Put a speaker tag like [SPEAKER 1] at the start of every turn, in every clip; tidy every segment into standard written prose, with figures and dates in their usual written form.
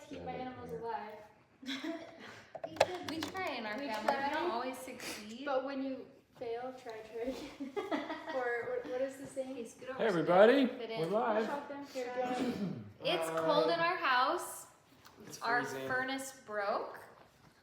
[SPEAKER 1] to keep my animals alive.
[SPEAKER 2] We try in our
[SPEAKER 1] We
[SPEAKER 2] family.
[SPEAKER 1] try.
[SPEAKER 2] We don't always succeed.
[SPEAKER 1] But when you fail, try again. Or what is the saying?
[SPEAKER 2] Okay, scoot over
[SPEAKER 3] Hey
[SPEAKER 2] so
[SPEAKER 3] everybody,
[SPEAKER 2] they fit in.
[SPEAKER 3] we're live.
[SPEAKER 1] Here, do you want to-
[SPEAKER 2] It's cold in our house.
[SPEAKER 3] It's
[SPEAKER 2] Our
[SPEAKER 3] freezing.
[SPEAKER 2] furnace broke.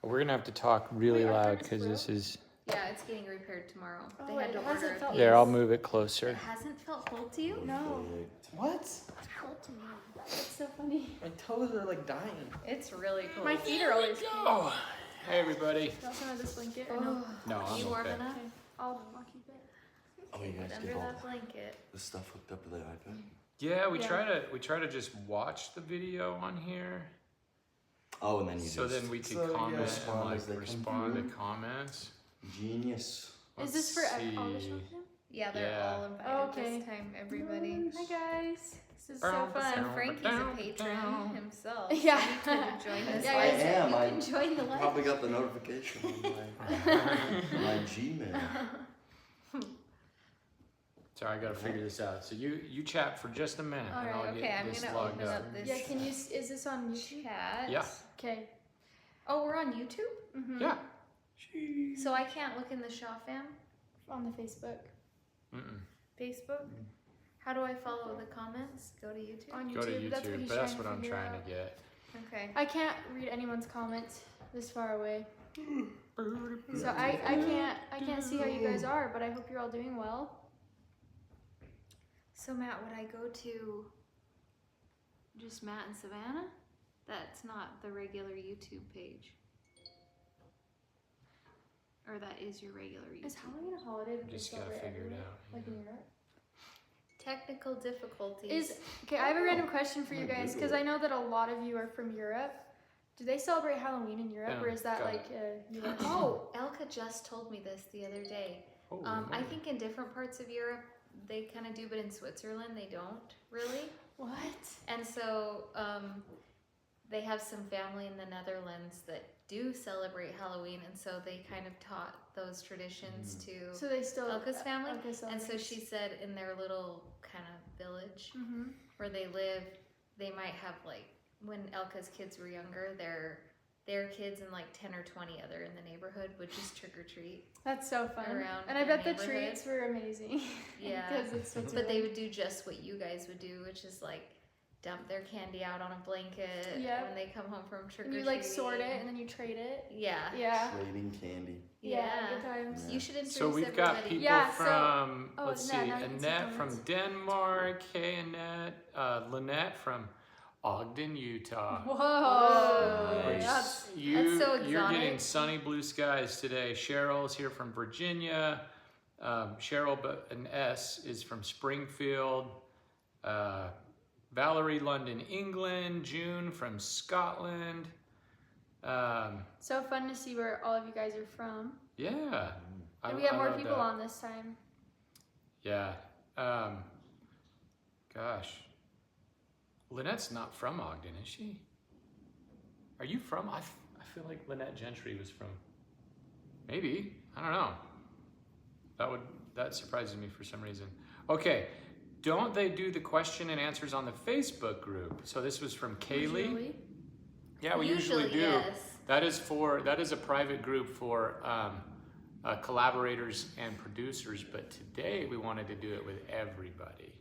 [SPEAKER 3] We're gonna have to talk really
[SPEAKER 1] Wait, our
[SPEAKER 3] loud
[SPEAKER 1] furnace
[SPEAKER 3] because this is.
[SPEAKER 2] Yeah, it's getting repaired tomorrow.
[SPEAKER 1] Oh,
[SPEAKER 2] They had
[SPEAKER 1] it
[SPEAKER 2] to
[SPEAKER 1] hasn't
[SPEAKER 2] order a
[SPEAKER 1] felt-
[SPEAKER 2] piece.
[SPEAKER 3] There, I'll move it
[SPEAKER 2] It
[SPEAKER 3] closer.
[SPEAKER 2] hasn't felt cold to you?
[SPEAKER 1] No.
[SPEAKER 4] What?
[SPEAKER 1] It's cold to me. That's so funny.
[SPEAKER 4] My toes are like dying.
[SPEAKER 2] It's really cold.
[SPEAKER 1] My feet are always cold.
[SPEAKER 3] Oh, hey everybody.
[SPEAKER 1] You also have this blanket? Or no?
[SPEAKER 3] No, I'm
[SPEAKER 2] You warm
[SPEAKER 3] okay.
[SPEAKER 2] enough?
[SPEAKER 1] Okay. I'll keep it.
[SPEAKER 4] Oh, you guys
[SPEAKER 2] Get under
[SPEAKER 4] get all
[SPEAKER 2] that blanket.
[SPEAKER 4] the stuff hooked up to the iPad?
[SPEAKER 3] Yeah, we
[SPEAKER 1] Yeah.
[SPEAKER 3] try to just watch the video on here,
[SPEAKER 4] Oh, and then you
[SPEAKER 3] so
[SPEAKER 4] just
[SPEAKER 3] then we can
[SPEAKER 4] so, yeah,
[SPEAKER 3] comment
[SPEAKER 4] respond
[SPEAKER 3] and
[SPEAKER 4] as they
[SPEAKER 3] like
[SPEAKER 4] come
[SPEAKER 3] respond
[SPEAKER 4] through.
[SPEAKER 3] to comments.
[SPEAKER 1] Is
[SPEAKER 4] Genius.
[SPEAKER 3] Let's
[SPEAKER 1] this for all the
[SPEAKER 3] see.
[SPEAKER 1] children?
[SPEAKER 2] Yeah, they're
[SPEAKER 3] Yeah.
[SPEAKER 2] all invited
[SPEAKER 1] Oh, okay.
[SPEAKER 2] this time, everybody.
[SPEAKER 1] Hi guys. This is so
[SPEAKER 3] Bow,
[SPEAKER 1] fun.
[SPEAKER 2] So Frankie's a patron himself.
[SPEAKER 1] Yeah.
[SPEAKER 2] So you can join this
[SPEAKER 1] Yeah,
[SPEAKER 4] I
[SPEAKER 2] live.
[SPEAKER 4] am.
[SPEAKER 1] You
[SPEAKER 4] I
[SPEAKER 1] can join the live.
[SPEAKER 4] probably got the notification on my Gmail.
[SPEAKER 3] Sorry, I gotta figure this out. So you chat for just a minute,
[SPEAKER 1] All
[SPEAKER 3] and
[SPEAKER 1] right,
[SPEAKER 3] I'll
[SPEAKER 2] Okay,
[SPEAKER 3] get
[SPEAKER 2] I'm
[SPEAKER 3] this
[SPEAKER 2] gonna
[SPEAKER 3] logged
[SPEAKER 2] open
[SPEAKER 3] up.
[SPEAKER 2] up this
[SPEAKER 1] Yeah, can you? Is this on YouTube?
[SPEAKER 2] chat.
[SPEAKER 3] Yeah.
[SPEAKER 1] Okay.
[SPEAKER 2] Oh, we're on YouTube?
[SPEAKER 1] Mm-hmm.
[SPEAKER 3] Yeah.
[SPEAKER 2] So I can't look in the TheShawFam
[SPEAKER 1] On the Facebook.
[SPEAKER 2] Facebook? How do I follow the comments? Go to YouTube?
[SPEAKER 1] On YouTube.
[SPEAKER 3] Go to
[SPEAKER 1] That's what
[SPEAKER 3] YouTube,
[SPEAKER 1] he's
[SPEAKER 3] but that's
[SPEAKER 1] trying
[SPEAKER 3] what
[SPEAKER 1] to
[SPEAKER 3] I'm
[SPEAKER 1] figure
[SPEAKER 3] trying
[SPEAKER 1] out.
[SPEAKER 3] to get.
[SPEAKER 2] Okay.
[SPEAKER 1] I can't read anyone's comments this far away. So I can't see how you guys are, but I hope you're all doing well.
[SPEAKER 2] So Matt, would I go to just Matt and Savannah? That's not the regular YouTube page. Or that is your regular YouTube.
[SPEAKER 1] Is Halloween a holiday that they
[SPEAKER 3] Just gotta
[SPEAKER 1] celebrate
[SPEAKER 3] figure it
[SPEAKER 1] everywhere?
[SPEAKER 3] out.
[SPEAKER 1] Like in Europe?
[SPEAKER 2] Technical difficulties.
[SPEAKER 1] Okay, I have a random question for you guys because I know that a lot of you are from Europe. Do they celebrate Halloween in Europe, or is that
[SPEAKER 3] got
[SPEAKER 1] like US?
[SPEAKER 2] Oh, Elka just told me this the other day.
[SPEAKER 3] Holy
[SPEAKER 2] I
[SPEAKER 3] moly.
[SPEAKER 2] think in different parts of Europe they kind of do, but in Switzerland they don't really.
[SPEAKER 1] What?
[SPEAKER 2] And so they have some family in the Netherlands that do celebrate Halloween, and so they kind of taught those traditions to
[SPEAKER 1] So they still
[SPEAKER 2] Elka's family.
[SPEAKER 1] Okay,
[SPEAKER 2] And so she said in their little kind of village
[SPEAKER 1] Mm-hmm.
[SPEAKER 2] where they live, they might have like, when Elka's kids were younger, their kids and like 10 or 20 other in the neighborhood would just trick or treat.
[SPEAKER 1] That's so fun.
[SPEAKER 2] Around
[SPEAKER 1] And I
[SPEAKER 2] their
[SPEAKER 1] bet the
[SPEAKER 2] neighborhood.
[SPEAKER 1] treats were amazing.
[SPEAKER 2] Yeah.
[SPEAKER 1] Because it's Switzerland.
[SPEAKER 2] But they would do just what you guys would do, which is like dump their candy out on a blanket
[SPEAKER 1] Yeah.
[SPEAKER 2] when they come home from trick or
[SPEAKER 1] And you
[SPEAKER 2] treating.
[SPEAKER 1] like sort it and then you trade it.
[SPEAKER 2] Yeah.
[SPEAKER 1] Yeah.
[SPEAKER 4] Trading candy.
[SPEAKER 1] Yeah.
[SPEAKER 2] Yeah.
[SPEAKER 1] Good times.
[SPEAKER 2] You should introduce
[SPEAKER 3] So we've got
[SPEAKER 2] everybody.
[SPEAKER 3] people
[SPEAKER 1] Yeah, so-
[SPEAKER 3] from,
[SPEAKER 1] oh,
[SPEAKER 3] let's
[SPEAKER 1] Annette,
[SPEAKER 3] see,
[SPEAKER 1] now you can see
[SPEAKER 3] Annette from
[SPEAKER 1] comments.
[SPEAKER 3] Denmark, hey Annette, Lynette from Ogden, Utah.
[SPEAKER 1] Whoa.
[SPEAKER 3] Nice.
[SPEAKER 1] That's
[SPEAKER 3] You,
[SPEAKER 2] so
[SPEAKER 3] you're getting
[SPEAKER 2] exotic.
[SPEAKER 3] sunny blue skies today. Cheryl's here from Virginia. Cheryl, but an S, is from Springfield. Valerie, London, England. June from Scotland.
[SPEAKER 1] so fun to see where all of you guys are from.
[SPEAKER 3] Yeah.
[SPEAKER 1] And we have
[SPEAKER 3] I
[SPEAKER 1] more
[SPEAKER 3] love
[SPEAKER 1] people
[SPEAKER 3] that.
[SPEAKER 1] on this time.
[SPEAKER 3] Yeah. Gosh. Lynette's not from Ogden, is she? Are you from? I feel like Lynette Gentry was from. Maybe. I don't know. That surprises me for some reason. Okay. Don't they do the question and answers on the Facebook group? So this was from Kaylee.
[SPEAKER 1] Usually.
[SPEAKER 3] Yeah, we usually do.
[SPEAKER 2] Yes.
[SPEAKER 3] That is a private group for collaborators and producers, but today we wanted to do it with everybody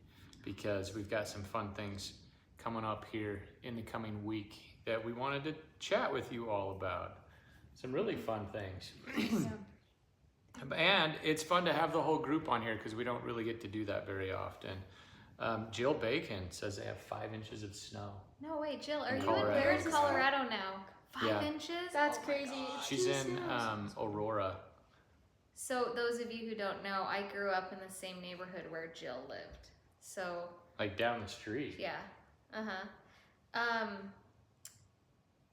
[SPEAKER 3] because we've got some fun things coming up here in the coming week that we wanted to chat with you all about. Some really fun things.
[SPEAKER 1] Yeah.
[SPEAKER 3] And it's fun to have the whole group on here because we don't really get to do that very often. Jill Bacon says they have 5 inches of snow.
[SPEAKER 2] No, wait, Jill, are
[SPEAKER 3] In
[SPEAKER 2] you
[SPEAKER 3] Colorado.
[SPEAKER 2] in, where in Colorado now? 5
[SPEAKER 3] Yeah.
[SPEAKER 2] inches?
[SPEAKER 1] That's
[SPEAKER 2] Oh my
[SPEAKER 1] crazy.
[SPEAKER 2] gosh.
[SPEAKER 3] She's in
[SPEAKER 1] Jesus.
[SPEAKER 3] Aurora.
[SPEAKER 2] So those of you who don't know, I grew up in the same neighborhood where Jill lived. So
[SPEAKER 3] Like down the street.
[SPEAKER 2] yeah,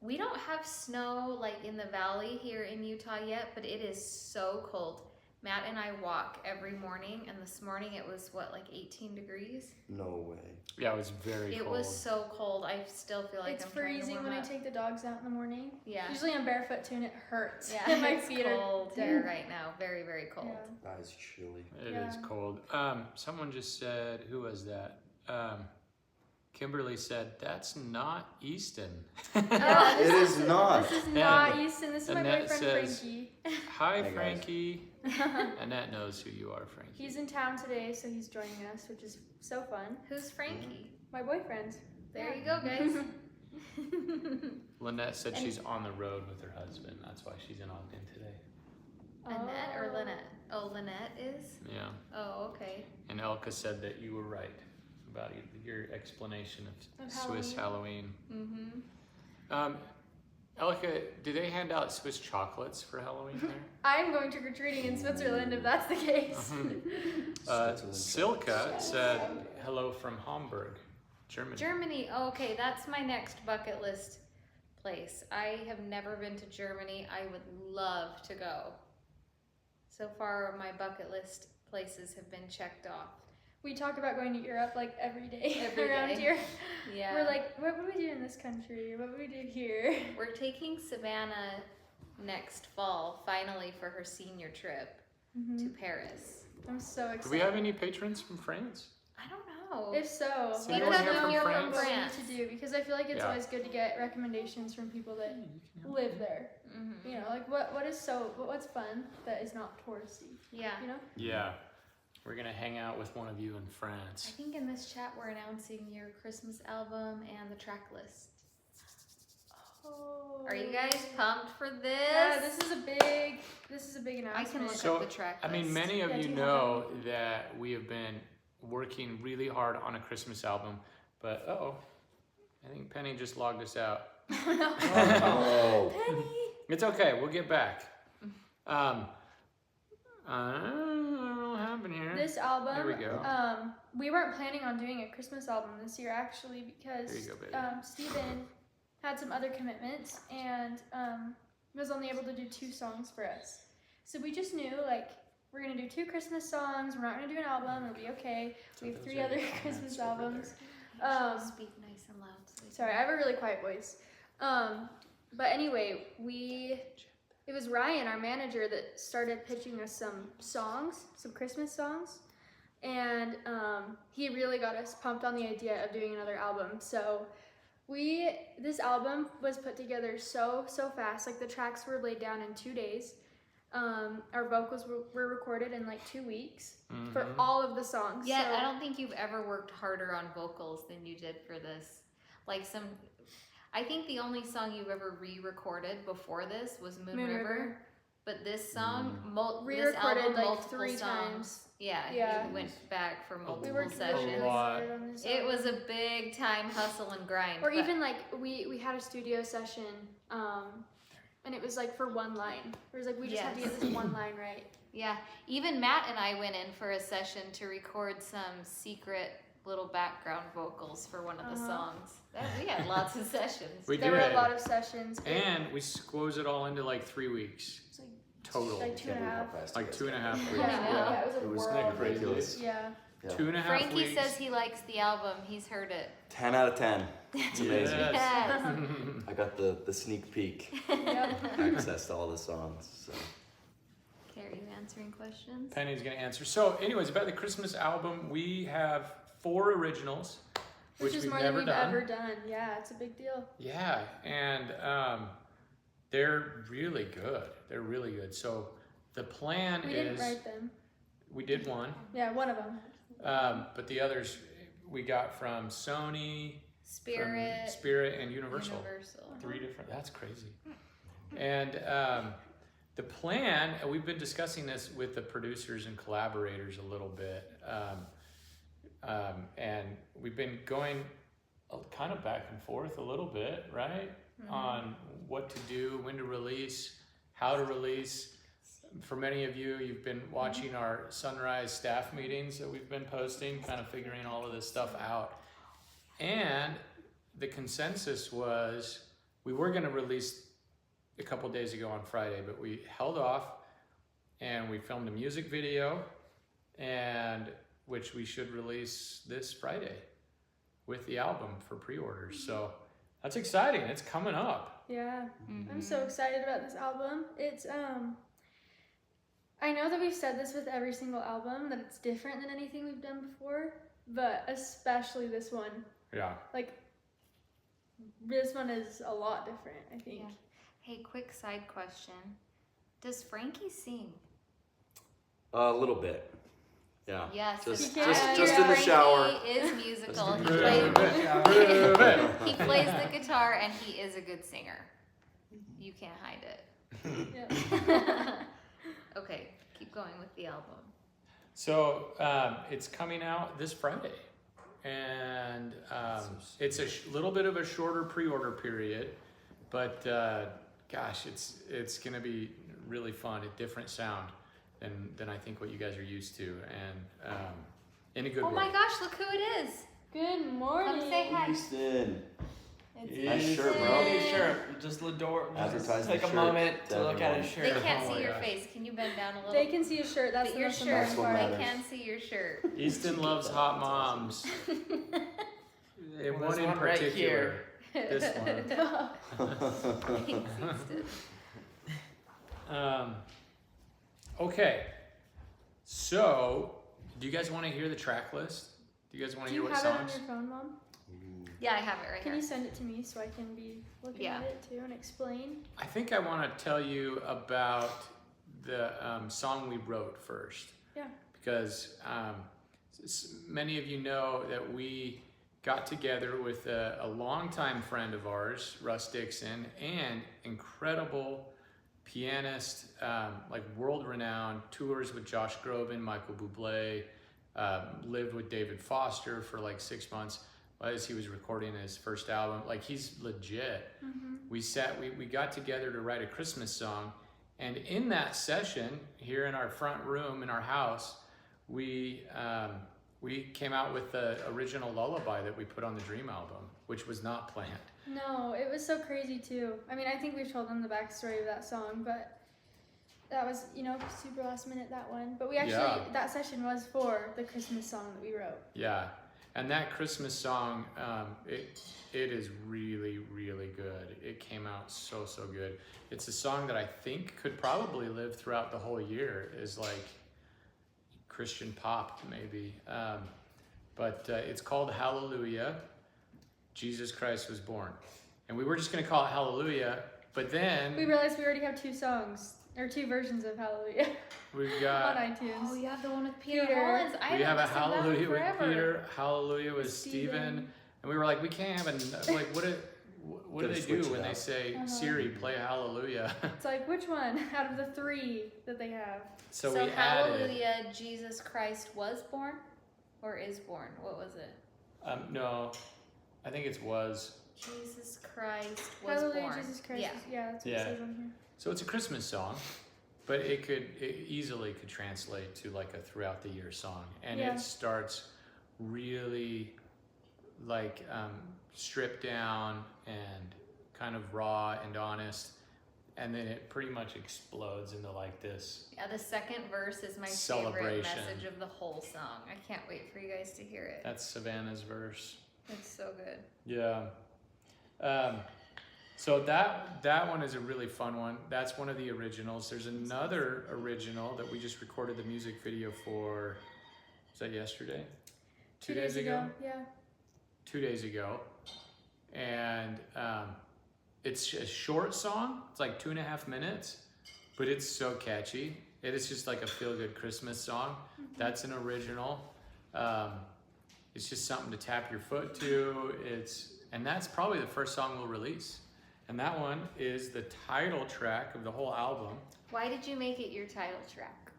[SPEAKER 2] we don't have snow like in the valley here in Utah yet, but it is so cold. Matt and I walk every morning, and this morning it was what, like 18 degrees?
[SPEAKER 4] No way.
[SPEAKER 3] Yeah, it was very
[SPEAKER 2] It
[SPEAKER 3] cold.
[SPEAKER 2] was so cold. I still feel like
[SPEAKER 1] It's
[SPEAKER 2] I'm trying to
[SPEAKER 1] freezing
[SPEAKER 2] warm
[SPEAKER 1] when I
[SPEAKER 2] up.
[SPEAKER 1] take the dogs out in the morning.
[SPEAKER 2] Yeah.
[SPEAKER 1] Usually I'm barefoot too and it hurts.
[SPEAKER 2] Yeah,
[SPEAKER 1] And my
[SPEAKER 2] it's
[SPEAKER 1] feet
[SPEAKER 2] cold
[SPEAKER 1] are
[SPEAKER 2] here right now. Very, very cold.
[SPEAKER 1] Yeah.
[SPEAKER 4] That is chilly.
[SPEAKER 3] It is
[SPEAKER 1] Yeah.
[SPEAKER 3] cold. Someone just said, who was that? Kimberly said, "That's not Easton."
[SPEAKER 1] Yeah,
[SPEAKER 4] It is not.
[SPEAKER 1] This is not Easton. This is my
[SPEAKER 3] Annette
[SPEAKER 1] boyfriend
[SPEAKER 3] says-
[SPEAKER 1] Frankie.
[SPEAKER 3] Hi,
[SPEAKER 4] Hey, guys.
[SPEAKER 3] Frankie. Annette knows who you are, Frankie.
[SPEAKER 1] He's in town today, so he's joining us, which is so fun.
[SPEAKER 2] Who's Frankie?
[SPEAKER 1] My boyfriend.
[SPEAKER 2] There you go, guys.
[SPEAKER 3] Lynette said
[SPEAKER 1] And-
[SPEAKER 3] she's on the road with her husband. That's why she's in Ogden today.
[SPEAKER 2] Annette or Lynette? Oh, Lynette is?
[SPEAKER 3] Yeah.
[SPEAKER 2] Oh, okay.
[SPEAKER 3] And Elka said that you were right about your explanation of
[SPEAKER 1] Of
[SPEAKER 3] Swiss Halloween.
[SPEAKER 2] Mm-hmm.
[SPEAKER 3] Elka, do they hand out Swiss chocolates for Halloween there?
[SPEAKER 1] I'm going trick-or-treating in Switzerland if that's the case.
[SPEAKER 3] Silka said hello from Hamburg, Germany.
[SPEAKER 2] Germany. Oh, okay, that's my next bucket list place. I have never been to Germany. I would love to go. So far, my bucket list places have been checked off.
[SPEAKER 1] We talk about going to Europe like every day
[SPEAKER 2] Every
[SPEAKER 1] around
[SPEAKER 2] day.
[SPEAKER 1] here.
[SPEAKER 2] Yeah.
[SPEAKER 1] We're like, what would we do in this country? What would we do here?
[SPEAKER 2] We're taking Savannah next fall, finally, for her senior trip to Paris.
[SPEAKER 1] I'm so excited.
[SPEAKER 3] Do we have any patrons from France?
[SPEAKER 2] I don't know.
[SPEAKER 1] If so,
[SPEAKER 3] So
[SPEAKER 1] let
[SPEAKER 3] anyone
[SPEAKER 1] us
[SPEAKER 3] here
[SPEAKER 1] know
[SPEAKER 3] from
[SPEAKER 1] what
[SPEAKER 3] France?
[SPEAKER 1] we need to do, because I feel like it's
[SPEAKER 3] Yeah.
[SPEAKER 1] always good to get recommendations from people that live there.
[SPEAKER 2] Mm-hmm.
[SPEAKER 1] You know, like what's fun that is not touristy.
[SPEAKER 2] Yeah.
[SPEAKER 1] You know?
[SPEAKER 3] Yeah. We're gonna hang out with one of you in
[SPEAKER 2] I
[SPEAKER 3] France.
[SPEAKER 2] think in this chat we're announcing your Christmas album and the track list.
[SPEAKER 1] Oh.
[SPEAKER 2] Are you guys pumped for this?
[SPEAKER 1] Yeah, this is a big
[SPEAKER 2] I can
[SPEAKER 1] announcement.
[SPEAKER 2] look
[SPEAKER 3] So,
[SPEAKER 2] up the track
[SPEAKER 3] I
[SPEAKER 2] list.
[SPEAKER 3] mean, many of
[SPEAKER 1] Yeah,
[SPEAKER 3] you
[SPEAKER 1] do you
[SPEAKER 3] know that we have been working really hard on a Christmas album, but I think Penny just logged us out.
[SPEAKER 4] Oh.
[SPEAKER 1] Penny.
[SPEAKER 3] It's okay, we'll get back. I don't know what happened here.
[SPEAKER 1] This album.
[SPEAKER 3] There we go.
[SPEAKER 1] We weren't planning on doing a Christmas album this year actually because
[SPEAKER 3] There you go, baby.
[SPEAKER 1] Steven had some other commitments and was only able to do 2 songs for us. So we just knew like we're gonna do 2 Christmas songs. We're not gonna do an album. It'll be okay. We have 3 other Christmas albums.
[SPEAKER 2] Speak nice and loud. So we
[SPEAKER 1] Sorry, I have a really quiet voice. But anyway, it was Ryan, our manager, that started pitching us some songs, some Christmas songs. And he really got us pumped on the idea of doing another album. So this album was put together so fast. Like the tracks were laid down in 2 days. Our vocals were recorded in like 2 weeks for all of the songs.
[SPEAKER 2] Yeah,
[SPEAKER 1] so,
[SPEAKER 2] I don't think you've ever worked harder on vocals than you did for this. I think the only song you've ever re-recorded before this was Moon River. But this song, this
[SPEAKER 1] re-recorded
[SPEAKER 2] album,
[SPEAKER 1] like
[SPEAKER 2] multiple
[SPEAKER 1] 3
[SPEAKER 2] songs.
[SPEAKER 1] times.
[SPEAKER 2] Yeah,
[SPEAKER 1] Yeah.
[SPEAKER 2] you went back for multiple
[SPEAKER 1] We worked
[SPEAKER 2] sessions.
[SPEAKER 1] really
[SPEAKER 3] lot.
[SPEAKER 1] hard on this
[SPEAKER 2] It
[SPEAKER 1] album.
[SPEAKER 2] was a big time hustle and grind.
[SPEAKER 1] Or
[SPEAKER 2] but-
[SPEAKER 1] even like we had a studio session, and it was like for one line. It was like we just have to get this one line right.
[SPEAKER 2] Yeah, even Matt and I went in for a session to record some secret little background vocals for one of the songs. We had lots of sessions.
[SPEAKER 3] We
[SPEAKER 1] There were
[SPEAKER 3] did.
[SPEAKER 1] a lot of sessions.
[SPEAKER 3] And we squoze it all into like 3 weeks.
[SPEAKER 1] It's like
[SPEAKER 3] Total.
[SPEAKER 1] like 2.5.
[SPEAKER 3] Like 2.5 weeks.
[SPEAKER 1] Yeah, it was a
[SPEAKER 4] It was
[SPEAKER 1] whirlwind.
[SPEAKER 4] ridiculous.
[SPEAKER 1] Yeah.
[SPEAKER 4] Yeah.
[SPEAKER 3] 2.5
[SPEAKER 2] Frankie
[SPEAKER 3] weeks.
[SPEAKER 2] says he likes the album. He's heard it.
[SPEAKER 4] 10 out of 10. It's amazing.
[SPEAKER 3] Yes.
[SPEAKER 2] Yes.
[SPEAKER 4] I got the sneak peek
[SPEAKER 1] Yep.
[SPEAKER 4] access to all the songs. So.
[SPEAKER 2] Okay, are you answering questions?
[SPEAKER 3] Penny's gonna answer. So, anyways, about the Christmas album, we have 4 originals,
[SPEAKER 1] Which is
[SPEAKER 3] we've
[SPEAKER 1] more
[SPEAKER 3] never
[SPEAKER 1] than we've
[SPEAKER 3] done.
[SPEAKER 1] ever done. Yeah, it's a big deal.
[SPEAKER 3] Yeah, and they're really good. They're really good. So the plan
[SPEAKER 1] We
[SPEAKER 3] is
[SPEAKER 1] didn't write them.
[SPEAKER 3] we did one,
[SPEAKER 1] Yeah, one of them.
[SPEAKER 3] but the others we got from Sony,
[SPEAKER 2] Spirit.
[SPEAKER 3] from Spirit, and Universal.
[SPEAKER 2] Universal.
[SPEAKER 3] 3 different. That's crazy. And the plan, and we've been discussing this with the producers and collaborators a little bit, and we've been going kind of back and forth a little bit, right? On what to do, when to release, how to release. For many of you, you've been watching our Sunrise staff meetings that we've been posting, kind of figuring all of this stuff out. And the consensus was we were going to release a couple days ago on Friday, but we held off and we filmed a music video, and which we should release this Friday with the album for pre-orders. So that's exciting. It's coming up.
[SPEAKER 1] Yeah. I'm so excited about this album. It's I know that we've said this with every single album that it's different than anything we've done before, but especially this one.
[SPEAKER 3] Yeah.
[SPEAKER 1] Like, this one is a lot different, I think.
[SPEAKER 2] Yeah. Hey, quick side question. Does Frankie sing?
[SPEAKER 4] A little bit. Yeah.
[SPEAKER 2] Yes.
[SPEAKER 4] Just
[SPEAKER 1] You
[SPEAKER 4] just
[SPEAKER 1] can.
[SPEAKER 4] just in the
[SPEAKER 2] Frankie
[SPEAKER 4] shower.
[SPEAKER 2] is musical.
[SPEAKER 4] Just
[SPEAKER 2] He
[SPEAKER 4] in the
[SPEAKER 2] plays,
[SPEAKER 4] shower.
[SPEAKER 3] Prove it.
[SPEAKER 2] he plays the guitar and he is a good singer. You can't hide it.
[SPEAKER 1] Yeah.
[SPEAKER 2] Okay, keep going with the album.
[SPEAKER 3] So it's coming out this Friday, and it's a little bit of a shorter pre-order period, but gosh, it's gonna be really fun. A different sound than I think what you guys are used to, and in a good
[SPEAKER 2] Oh
[SPEAKER 3] way.
[SPEAKER 2] my gosh, look who it is.
[SPEAKER 1] Good morning.
[SPEAKER 2] Come say hi.
[SPEAKER 4] Easton.
[SPEAKER 2] It's
[SPEAKER 4] Nice shirt, bro.
[SPEAKER 5] His shirt. Just Lador.
[SPEAKER 4] Advertise
[SPEAKER 5] Take
[SPEAKER 4] the
[SPEAKER 5] a
[SPEAKER 4] shirt
[SPEAKER 5] moment
[SPEAKER 4] to
[SPEAKER 5] to look at his
[SPEAKER 4] everyone.
[SPEAKER 2] They
[SPEAKER 5] shirt.
[SPEAKER 2] can't
[SPEAKER 3] Oh
[SPEAKER 2] see
[SPEAKER 3] my
[SPEAKER 2] your
[SPEAKER 3] gosh.
[SPEAKER 2] face. Can you bend down a little?
[SPEAKER 1] They can see your shirt. That's
[SPEAKER 2] But
[SPEAKER 1] the
[SPEAKER 2] your
[SPEAKER 1] most
[SPEAKER 2] shirt.
[SPEAKER 4] That's what
[SPEAKER 1] important
[SPEAKER 2] They
[SPEAKER 1] part.
[SPEAKER 4] matters.
[SPEAKER 2] can see your shirt.
[SPEAKER 3] Easton loves hot moms.
[SPEAKER 5] Well,
[SPEAKER 3] One
[SPEAKER 5] there's
[SPEAKER 3] in
[SPEAKER 5] one right
[SPEAKER 3] particular.
[SPEAKER 5] here.
[SPEAKER 3] This one.
[SPEAKER 2] Thanks, Easton.
[SPEAKER 3] Okay, so do you guys want to hear the track list? Do you guys want to
[SPEAKER 1] Do
[SPEAKER 3] hear
[SPEAKER 1] you
[SPEAKER 3] what
[SPEAKER 1] have
[SPEAKER 3] songs?
[SPEAKER 1] it on your phone, Mom?
[SPEAKER 2] Yeah, I have it right
[SPEAKER 1] Can
[SPEAKER 2] here.
[SPEAKER 1] you send it to me so I can be looking
[SPEAKER 2] Yeah.
[SPEAKER 1] at it too and explain?
[SPEAKER 3] I think I want to tell you about the song we wrote first.
[SPEAKER 1] Yeah.
[SPEAKER 3] Because many of you know that we got together with a longtime friend of ours, Russ Dixon, and incredible pianist, like world-renowned, tours with Josh Groban, Michael Bublé, lived with David Foster for like 6 months as he was recording his first album. Like, he's legit.
[SPEAKER 1] Mm-hmm.
[SPEAKER 3] We got together to write a Christmas song, and in that session here in our front room in our house, we came out with the original lullaby that we put on the Dream album, which was not planned.
[SPEAKER 1] No, it was so crazy too. I mean, I think we've told them the backstory of that song, but that was, super last minute, that one. But we actually,
[SPEAKER 3] Yeah.
[SPEAKER 1] that session was for the Christmas song that we wrote.
[SPEAKER 3] Yeah, and that Christmas song, it is really, really good. It came out so good. It's a song that I think could probably live throughout the whole year as like Christian pop maybe. But it's called Hallelujah, Jesus Christ was born. And we were just gonna call it Hallelujah, but then
[SPEAKER 1] We realized we already have 2 songs, or 2 versions of Hallelujah
[SPEAKER 3] we've
[SPEAKER 1] on
[SPEAKER 3] got,
[SPEAKER 1] iTunes.
[SPEAKER 2] Oh, you have the one with Peter,
[SPEAKER 1] Peter.
[SPEAKER 2] Hollins. I
[SPEAKER 3] we
[SPEAKER 2] haven't
[SPEAKER 3] have a
[SPEAKER 2] listened to that in
[SPEAKER 3] Hallelujah with
[SPEAKER 2] forever.
[SPEAKER 3] Peter, Hallelujah with
[SPEAKER 1] Stephen.
[SPEAKER 3] Stephen. And we were like, we can't have like, what do
[SPEAKER 4] Gotta
[SPEAKER 3] they
[SPEAKER 4] switch
[SPEAKER 3] do
[SPEAKER 4] it
[SPEAKER 3] when they
[SPEAKER 4] up.
[SPEAKER 3] say,
[SPEAKER 1] Uh-huh.
[SPEAKER 3] Siri, play Hallelujah?
[SPEAKER 1] It's like, which one out of the 3 that they have?
[SPEAKER 3] So
[SPEAKER 2] So
[SPEAKER 3] we added,
[SPEAKER 2] Hallelujah, Jesus Christ was born, or is born? What was it?
[SPEAKER 3] no, I think it was.
[SPEAKER 2] Jesus Christ was
[SPEAKER 1] Hallelujah,
[SPEAKER 2] born.
[SPEAKER 1] Jesus Christ.
[SPEAKER 2] Yeah.
[SPEAKER 1] That's what
[SPEAKER 3] Yeah.
[SPEAKER 1] it says on here.
[SPEAKER 3] So it's a Christmas song, but it easily could translate to like a throughout the year song. And
[SPEAKER 1] Yeah.
[SPEAKER 3] it starts really like stripped down and kind of raw and honest. And then it pretty much explodes into like this.
[SPEAKER 2] Yeah, the second verse is my favorite
[SPEAKER 3] Celebration.
[SPEAKER 2] message of the whole song. I can't wait for you guys to hear it.
[SPEAKER 3] That's Savannah's verse.
[SPEAKER 2] It's so good.
[SPEAKER 3] Yeah. So that one is a really fun one. That's one of the originals. There's another original that we just recorded the music video for. Was that yesterday?
[SPEAKER 1] 2 days ago. Yeah.
[SPEAKER 3] 2 days ago. And it's a short song. It's like 2.5 minutes, but it's so catchy. It is just like a feel-good Christmas song. That's an original. It's just something to tap your foot to. And that's probably the first song we'll release. And that one is the title track of the whole album.
[SPEAKER 2] Why did you make it your title track?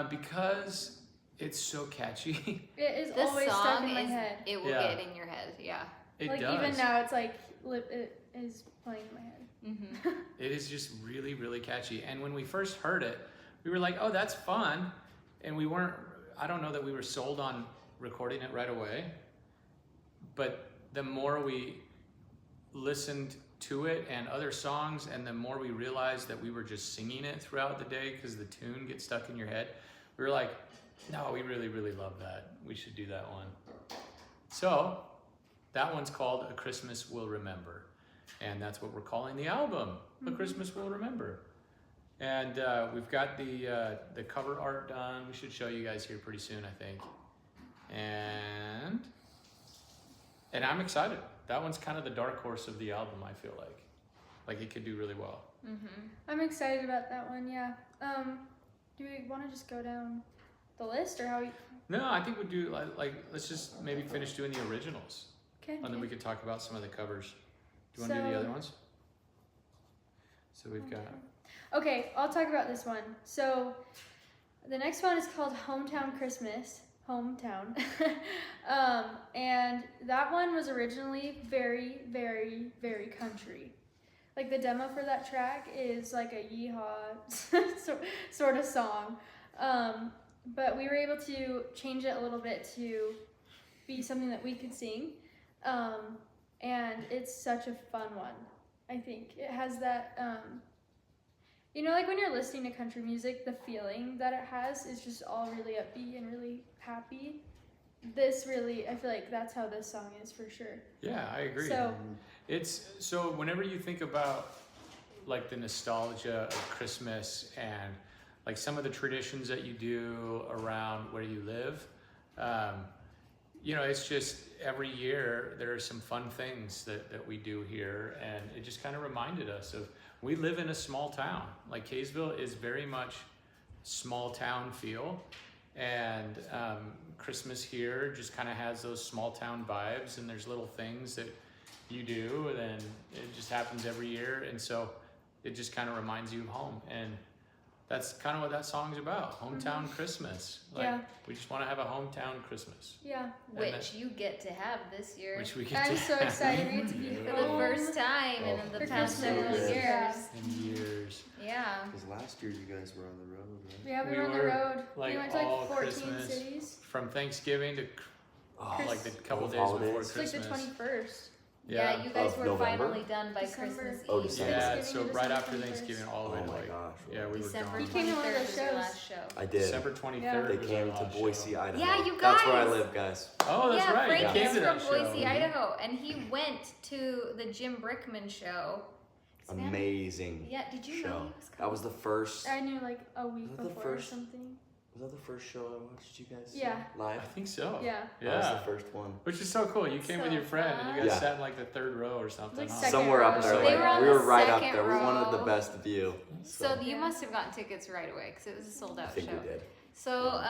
[SPEAKER 3] Because it's so catchy.
[SPEAKER 1] It is
[SPEAKER 2] This
[SPEAKER 1] always stuck
[SPEAKER 2] song
[SPEAKER 1] in my
[SPEAKER 2] is,
[SPEAKER 1] head.
[SPEAKER 2] it will
[SPEAKER 3] Yeah.
[SPEAKER 2] get in your head, yeah.
[SPEAKER 3] It
[SPEAKER 1] like,
[SPEAKER 3] does.
[SPEAKER 1] even now, it's like, it is playing in my head.
[SPEAKER 2] Mm-hmm.
[SPEAKER 3] It is just really, really catchy. And when we first heard it, we were like, oh, that's fun. And we weren't, I don't know that we were sold on recording it right away. But the more we listened to it and other songs, and the more we realized that we were just singing it throughout the day because the tune gets stuck in your head, we were like, no, we really, really love that. We should do that one. So that one's called A Christmas We'll Remember. And that's what we're calling the album, A Christmas We'll Remember. And we've got the cover art done. We should show you guys here pretty soon, I think. And And I'm excited. That one's kind of the dark horse of the album, I feel like. Like it could do really well.
[SPEAKER 1] I'm excited about that one. Yeah. Do we want to just go down the list or how we?
[SPEAKER 3] No, I think we'd do like let's just maybe finish doing the originals.
[SPEAKER 1] Okay.
[SPEAKER 3] And then we could talk about some of the covers. Do you want to do the
[SPEAKER 1] So-
[SPEAKER 3] other ones? So we've got
[SPEAKER 1] Okay, I'll talk about this one. So the next one is called Hometown Christmas. Hometown. And that one was originally very, very, very country. Like the demo for that track is like a yeehaw sort of song. But we were able to change it a little bit to be something that we could sing. And it's such a fun one, I think. It has that, you know, like when you're listening to country music, the feeling that it has is just all really upbeat and really happy. This really, I feel like that's how this song is for sure.
[SPEAKER 3] yeah, I agree.
[SPEAKER 1] So,
[SPEAKER 3] It's so whenever you think about like the nostalgia of Christmas and like some of the traditions that you do around where you live, you know, it's just every year there are some fun things that we do here, and it just kind of reminded us of we live in a small town. Like Kaysville is very much small town feel, and Christmas here just kind of has those small town vibes, and there's little things that you do, and it just happens every year, and so it just kind of reminds you of home, and that's kind of what that song's about. Hometown Christmas. Like,
[SPEAKER 1] Yeah.
[SPEAKER 3] we just want to have a hometown Christmas.
[SPEAKER 1] yeah.
[SPEAKER 2] Which you get to have this year.
[SPEAKER 3] Which we get
[SPEAKER 1] I'm
[SPEAKER 3] to
[SPEAKER 1] so excited we get to be
[SPEAKER 2] for the
[SPEAKER 1] home.
[SPEAKER 2] first time in the
[SPEAKER 1] For
[SPEAKER 2] past
[SPEAKER 1] Christmas.
[SPEAKER 2] several years.
[SPEAKER 1] Yeah.
[SPEAKER 3] in years.
[SPEAKER 2] Yeah.
[SPEAKER 4] Because last year you guys were on the road, right?
[SPEAKER 1] Yeah, we
[SPEAKER 3] We
[SPEAKER 1] were on the
[SPEAKER 3] were,
[SPEAKER 1] road.
[SPEAKER 3] like,
[SPEAKER 1] We went to
[SPEAKER 3] all
[SPEAKER 1] like 14
[SPEAKER 3] Christmas.
[SPEAKER 1] cities.
[SPEAKER 3] From Thanksgiving to
[SPEAKER 4] Oh,
[SPEAKER 3] like the couple
[SPEAKER 4] Both
[SPEAKER 3] days before
[SPEAKER 4] holidays.
[SPEAKER 1] It's like
[SPEAKER 3] Christmas.
[SPEAKER 1] the 21st.
[SPEAKER 2] Yeah, you guys
[SPEAKER 4] Of
[SPEAKER 2] were
[SPEAKER 4] November?
[SPEAKER 2] finally done by
[SPEAKER 1] December.
[SPEAKER 2] Christmas
[SPEAKER 4] Oh,
[SPEAKER 2] Eve.
[SPEAKER 4] December.
[SPEAKER 3] Yeah,
[SPEAKER 1] Thanksgiving
[SPEAKER 3] so
[SPEAKER 1] to
[SPEAKER 3] right
[SPEAKER 1] December
[SPEAKER 3] after
[SPEAKER 1] 21st.
[SPEAKER 3] Thanksgiving all the way
[SPEAKER 4] Oh
[SPEAKER 3] to
[SPEAKER 4] my
[SPEAKER 3] like,
[SPEAKER 4] gosh.
[SPEAKER 3] yeah, we were
[SPEAKER 2] December
[SPEAKER 3] gone.
[SPEAKER 1] You came to one of
[SPEAKER 2] 23rd
[SPEAKER 1] those
[SPEAKER 2] was your
[SPEAKER 1] shows.
[SPEAKER 2] last show.
[SPEAKER 4] I did.
[SPEAKER 3] December 23rd.
[SPEAKER 1] Yeah.
[SPEAKER 4] They
[SPEAKER 3] was
[SPEAKER 4] came
[SPEAKER 3] our
[SPEAKER 4] to
[SPEAKER 3] last
[SPEAKER 4] Boise,
[SPEAKER 3] show.
[SPEAKER 4] Idaho.
[SPEAKER 2] Yeah, you
[SPEAKER 4] That's where I
[SPEAKER 2] guys.
[SPEAKER 4] live, guys.
[SPEAKER 3] Oh, that's
[SPEAKER 2] yeah,
[SPEAKER 3] right.
[SPEAKER 2] Frank
[SPEAKER 3] You came
[SPEAKER 2] is
[SPEAKER 3] to that
[SPEAKER 2] from Boise,
[SPEAKER 3] show.
[SPEAKER 2] Idaho, and he went to the Jim Brickman show. Savannah?
[SPEAKER 4] Amazing
[SPEAKER 2] Yeah, did you know
[SPEAKER 4] show.
[SPEAKER 2] he was
[SPEAKER 4] That
[SPEAKER 2] coming?
[SPEAKER 4] was the first.
[SPEAKER 1] I knew like a week
[SPEAKER 4] Was that the
[SPEAKER 1] before or
[SPEAKER 4] first?
[SPEAKER 1] something.
[SPEAKER 4] Was that the first show I watched? You guys see
[SPEAKER 1] Yeah.
[SPEAKER 4] live?
[SPEAKER 3] I think so.
[SPEAKER 1] Yeah.
[SPEAKER 4] That was
[SPEAKER 3] Yeah.
[SPEAKER 4] the first one.
[SPEAKER 3] Which is so cool. You came with
[SPEAKER 2] So
[SPEAKER 3] your friend and you
[SPEAKER 2] fun.
[SPEAKER 3] guys
[SPEAKER 4] Yeah.
[SPEAKER 3] sat in like the third row or something.
[SPEAKER 1] Like
[SPEAKER 3] huh?
[SPEAKER 1] second
[SPEAKER 4] Somewhere up
[SPEAKER 1] row.
[SPEAKER 4] there,
[SPEAKER 2] They
[SPEAKER 4] like
[SPEAKER 2] were on
[SPEAKER 4] we
[SPEAKER 2] the
[SPEAKER 4] were right up
[SPEAKER 2] second
[SPEAKER 4] there. We wanted the
[SPEAKER 2] row.
[SPEAKER 4] best view.
[SPEAKER 2] So you
[SPEAKER 1] Yeah.
[SPEAKER 2] must have gotten tickets right away because it was a sold
[SPEAKER 4] I
[SPEAKER 2] out
[SPEAKER 4] think
[SPEAKER 2] show.
[SPEAKER 4] we did.
[SPEAKER 2] So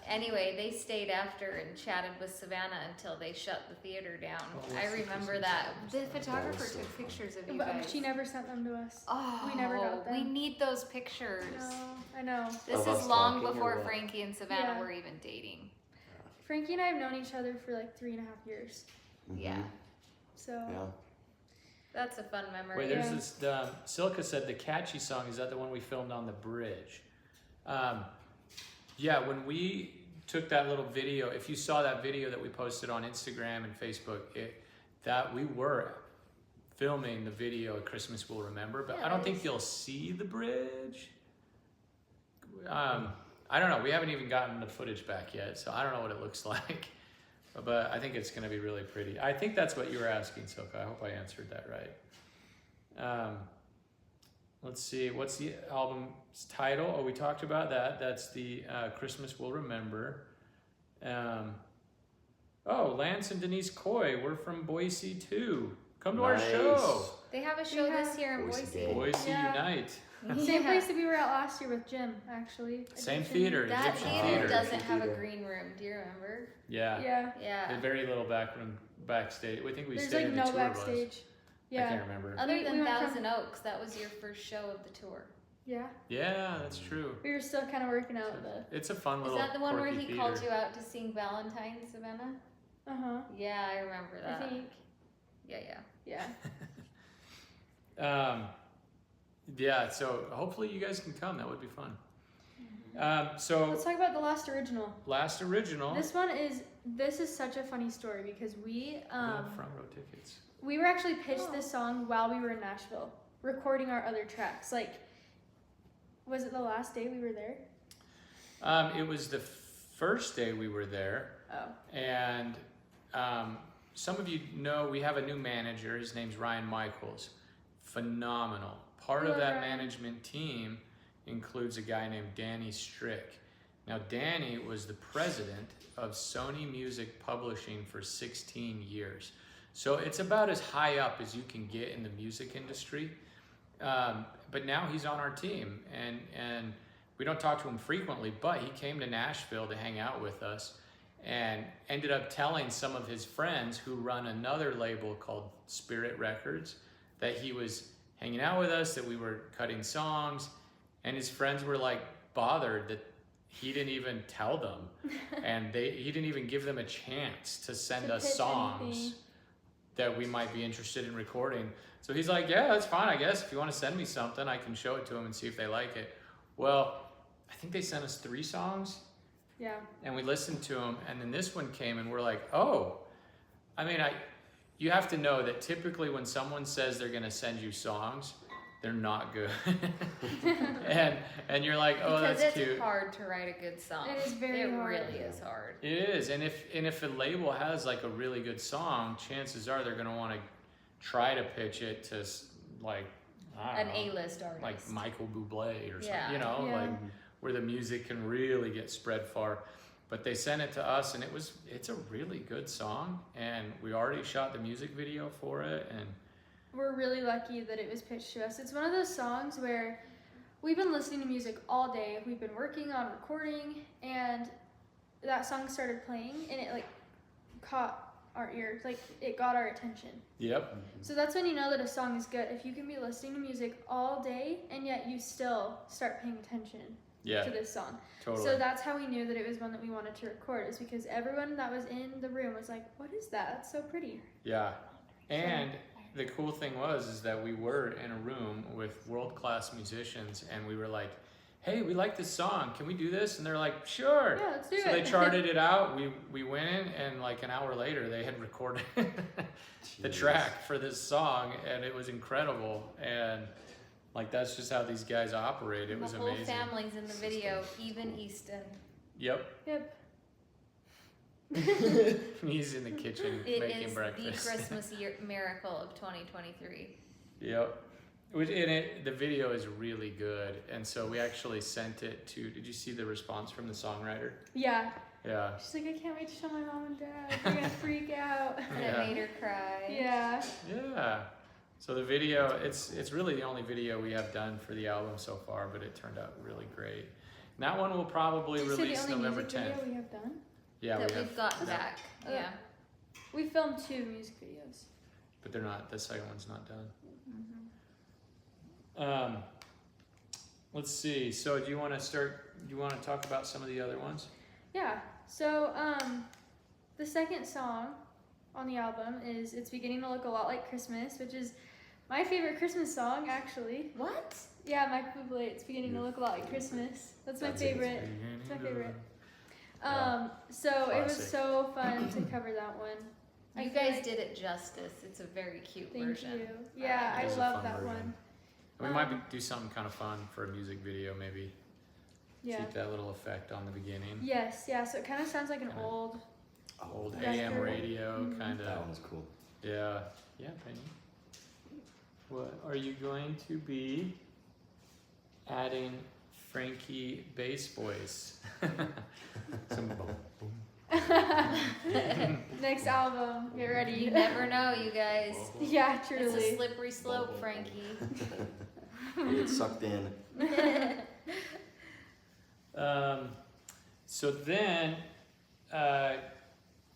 [SPEAKER 2] anyway, they stayed after and chatted with Savannah until they shut the theater down.
[SPEAKER 3] Oh,
[SPEAKER 2] I
[SPEAKER 3] that's the
[SPEAKER 2] remember
[SPEAKER 3] Christmas
[SPEAKER 2] that.
[SPEAKER 3] one.
[SPEAKER 2] The
[SPEAKER 4] That
[SPEAKER 2] photographer
[SPEAKER 4] was so
[SPEAKER 2] took
[SPEAKER 4] fun.
[SPEAKER 2] pictures of you
[SPEAKER 1] But
[SPEAKER 2] guys.
[SPEAKER 1] she never sent them to us.
[SPEAKER 2] Oh,
[SPEAKER 1] We never got
[SPEAKER 2] we
[SPEAKER 1] them.
[SPEAKER 2] need those pictures.
[SPEAKER 1] No, I know.
[SPEAKER 2] This
[SPEAKER 4] Of
[SPEAKER 2] is
[SPEAKER 4] us
[SPEAKER 2] long
[SPEAKER 4] talking or
[SPEAKER 2] before
[SPEAKER 4] what?
[SPEAKER 2] Frankie and Savannah
[SPEAKER 1] Yeah.
[SPEAKER 2] were even dating.
[SPEAKER 1] Frankie and I have known each other for like 3.5 years.
[SPEAKER 2] Yeah,
[SPEAKER 1] So
[SPEAKER 4] Yeah.
[SPEAKER 2] that's a fun memory.
[SPEAKER 3] Wait, there's
[SPEAKER 1] Yeah.
[SPEAKER 3] this. Silka said the catchy song. Is that the one we filmed on the bridge? Yeah, when we took that little video, if you saw that video that we posted on Instagram and Facebook, that we were filming the video Christmas Will Remember, but
[SPEAKER 2] Yeah,
[SPEAKER 3] I don't
[SPEAKER 2] that
[SPEAKER 3] think
[SPEAKER 2] is-
[SPEAKER 3] you'll see the bridge. I don't know. We haven't even gotten the footage back yet, so I don't know what it looks like. But I think it's going to be really pretty. I think that's what you were asking, Silka. I hope I answered that right. Let's see. What's the album's title? Oh, we talked about that. That's the Christmas Will Remember. Oh, Lance and Denise Coy. We're from Boise too. Come to our
[SPEAKER 4] Nice.
[SPEAKER 3] show.
[SPEAKER 2] They have a show this year in
[SPEAKER 4] Boise
[SPEAKER 2] Boise.
[SPEAKER 4] gang.
[SPEAKER 3] Boise
[SPEAKER 1] Yeah.
[SPEAKER 3] Unite.
[SPEAKER 1] same
[SPEAKER 2] Yeah.
[SPEAKER 1] place that we were at last year with Jim, actually.
[SPEAKER 3] Same
[SPEAKER 1] Egyptian-
[SPEAKER 3] theater.
[SPEAKER 2] That
[SPEAKER 3] Egyptian
[SPEAKER 2] theater
[SPEAKER 3] theater.
[SPEAKER 2] doesn't have a
[SPEAKER 4] Theater.
[SPEAKER 2] green room. Do you remember?
[SPEAKER 3] Yeah.
[SPEAKER 1] Yeah.
[SPEAKER 2] Yeah.
[SPEAKER 3] The very little backroom backstage. We think we
[SPEAKER 1] There's
[SPEAKER 3] stayed
[SPEAKER 1] like
[SPEAKER 3] in
[SPEAKER 1] no
[SPEAKER 3] the tour bus.
[SPEAKER 1] backstage.
[SPEAKER 3] I can't
[SPEAKER 1] Yeah.
[SPEAKER 3] remember.
[SPEAKER 2] Other
[SPEAKER 1] We
[SPEAKER 2] than
[SPEAKER 1] went from-
[SPEAKER 2] Thousand Oaks, that was your first show of the tour.
[SPEAKER 1] Yeah.
[SPEAKER 3] Yeah, that's true.
[SPEAKER 1] We were still kind of working out the.
[SPEAKER 3] It's a fun
[SPEAKER 2] Is
[SPEAKER 3] little.
[SPEAKER 2] that the one where
[SPEAKER 3] quirky
[SPEAKER 2] he called
[SPEAKER 3] theater.
[SPEAKER 2] you out to sing Valentine, Savannah?
[SPEAKER 1] Uh huh.
[SPEAKER 2] Yeah, I remember that.
[SPEAKER 1] I think.
[SPEAKER 2] Yeah.
[SPEAKER 1] Yeah.
[SPEAKER 3] Yeah, so hopefully you guys can come. That would be fun. So
[SPEAKER 1] Let's talk about the last original.
[SPEAKER 3] last original.
[SPEAKER 1] This is such a funny story because we
[SPEAKER 3] front row tickets.
[SPEAKER 1] we were actually pitched this song while we were in Nashville recording our other tracks. Like, was it the last day we were there?
[SPEAKER 3] It was the first day we were there,
[SPEAKER 1] Oh.
[SPEAKER 3] and some of you know we have a new manager. His name's Ryan Michaels. Phenomenal. Part of
[SPEAKER 1] Love
[SPEAKER 3] that
[SPEAKER 1] Ryan.
[SPEAKER 3] management team includes a guy named Danny Strick. Now, Danny was the president of Sony Music Publishing for 16 years. So it's about as high up as you can get in the music industry. But now he's on our team, and we don't talk to him frequently, but he came to Nashville to hang out with us and ended up telling some of his friends who run another label called Spirit Records that he was hanging out with us, that we were cutting songs, and his friends were like bothered that he didn't even tell them and he didn't even give them a chance to send us songs
[SPEAKER 1] anything
[SPEAKER 3] that we might be interested in recording. So he's like, yeah, that's fine, I guess. If you want to send me something, I can show it to them and see if they like it. Well, I think they sent us 3 songs.
[SPEAKER 1] Yeah.
[SPEAKER 3] And we listened to them, and then this one came, and we're like, oh. I mean, you have to know that typically when someone says they're gonna send you songs, they're not good. and you're like, oh,
[SPEAKER 2] because
[SPEAKER 3] that's
[SPEAKER 2] it's
[SPEAKER 3] cute.
[SPEAKER 2] hard to write a good song.
[SPEAKER 1] It is very hard.
[SPEAKER 2] It really is hard.
[SPEAKER 3] It is, and if a label has like a really good song, chances are they're gonna want to try to pitch it to like, I
[SPEAKER 2] An
[SPEAKER 3] don't know,
[SPEAKER 2] A-list artist.
[SPEAKER 3] like Michael Bublé or something,
[SPEAKER 2] Yeah.
[SPEAKER 3] you know,
[SPEAKER 1] Yeah.
[SPEAKER 3] like where the music can really get spread far. But they sent it to us, and it's a really good song, and we already shot the music video for it, and
[SPEAKER 1] We're really lucky that it was pitched to us. It's one of those songs where we've been listening to music all day. We've been working on recording, and that song started playing, and it like caught our ears, like it got our attention.
[SPEAKER 3] yep,
[SPEAKER 1] So that's when you know that a song is good. If you can be listening to music all day and yet you still start paying attention
[SPEAKER 3] yeah,
[SPEAKER 1] to this song.
[SPEAKER 3] totally.
[SPEAKER 1] So that's how we knew that it was one that we wanted to record, is because everyone that was in the room was like, what is that? That's so pretty.
[SPEAKER 3] Yeah, and the cool thing is that we were in a room with world-class musicians, and we were like, hey, we like this song, can we do this? And they're like, sure.
[SPEAKER 1] Yeah, let's do
[SPEAKER 3] So
[SPEAKER 1] it.
[SPEAKER 3] they charted it out, we went in, and like an hour later they had recorded the track for this song, and it was incredible. And like that's just how these guys operate. It was
[SPEAKER 2] the whole
[SPEAKER 3] amazing.
[SPEAKER 2] family's in the video, even Easton.
[SPEAKER 3] Yep.
[SPEAKER 1] Yep.
[SPEAKER 3] He's in the kitchen
[SPEAKER 2] It
[SPEAKER 3] making
[SPEAKER 2] is
[SPEAKER 3] breakfast.
[SPEAKER 2] the Christmas miracle of 2023.
[SPEAKER 3] Yep. The video is really good, and so we actually sent it to. Did you see the response from the songwriter?
[SPEAKER 1] Yeah.
[SPEAKER 3] Yeah.
[SPEAKER 1] She's like, I can't wait to show my mom and dad. They're gonna freak out.
[SPEAKER 2] And
[SPEAKER 3] Yeah.
[SPEAKER 2] it made her cry.
[SPEAKER 1] Yeah.
[SPEAKER 3] Yeah. So the video, it's really the only video we have done for the album so far, but it turned out really great. And that one will probably
[SPEAKER 1] Did you say
[SPEAKER 3] release
[SPEAKER 1] the only
[SPEAKER 3] November
[SPEAKER 1] music
[SPEAKER 3] 10th.
[SPEAKER 1] video we have done?
[SPEAKER 3] Yeah,
[SPEAKER 2] that
[SPEAKER 3] we have,
[SPEAKER 2] we've got
[SPEAKER 1] Okay.
[SPEAKER 2] back.
[SPEAKER 1] Uh,
[SPEAKER 2] Yeah.
[SPEAKER 1] We filmed 2 music videos.
[SPEAKER 3] but they're not. The second one's not done.
[SPEAKER 2] Mm-hmm.
[SPEAKER 3] Let's see. So do you want to start? Do you want to talk about some of the other ones?
[SPEAKER 1] Yeah. So the second song on the album is "It's Beginning to Look a Lot Like Christmas," which is my favorite Christmas song, actually.
[SPEAKER 2] What?
[SPEAKER 1] Yeah, Michael Bublé. It's beginning to look a lot like Christmas. That's my
[SPEAKER 4] That's it.
[SPEAKER 1] favorite. It's my favorite.
[SPEAKER 3] Yeah.
[SPEAKER 1] So it was
[SPEAKER 3] Classic.
[SPEAKER 1] so fun to cover that one. I
[SPEAKER 2] You
[SPEAKER 1] feel
[SPEAKER 2] guys
[SPEAKER 1] like-
[SPEAKER 2] did it justice. It's a very cute
[SPEAKER 1] Thank
[SPEAKER 2] version.
[SPEAKER 1] you. Yeah,
[SPEAKER 3] It
[SPEAKER 1] I
[SPEAKER 3] is a
[SPEAKER 1] love
[SPEAKER 3] fun
[SPEAKER 1] that
[SPEAKER 3] version.
[SPEAKER 1] one.
[SPEAKER 3] And we might do something kind of fun for a music video, maybe.
[SPEAKER 1] Yeah.
[SPEAKER 3] Keep that little effect on the beginning.
[SPEAKER 1] Yes. Yeah. So it kind of sounds like an
[SPEAKER 3] Kinda-
[SPEAKER 1] old.
[SPEAKER 3] Old
[SPEAKER 1] Record.
[SPEAKER 3] AM radio,
[SPEAKER 1] Mhm.
[SPEAKER 3] kind
[SPEAKER 4] That
[SPEAKER 3] of.
[SPEAKER 4] one was cool.
[SPEAKER 3] Yeah. Yeah, Penny. What are you going to be adding Frankie bass voice? Some boom, boom.
[SPEAKER 1] Next album. Get ready.
[SPEAKER 2] You never know, you guys.
[SPEAKER 1] Yeah,
[SPEAKER 2] It's a
[SPEAKER 1] truly.
[SPEAKER 2] slippery slope, Frankie.
[SPEAKER 4] You get sucked in.
[SPEAKER 3] So then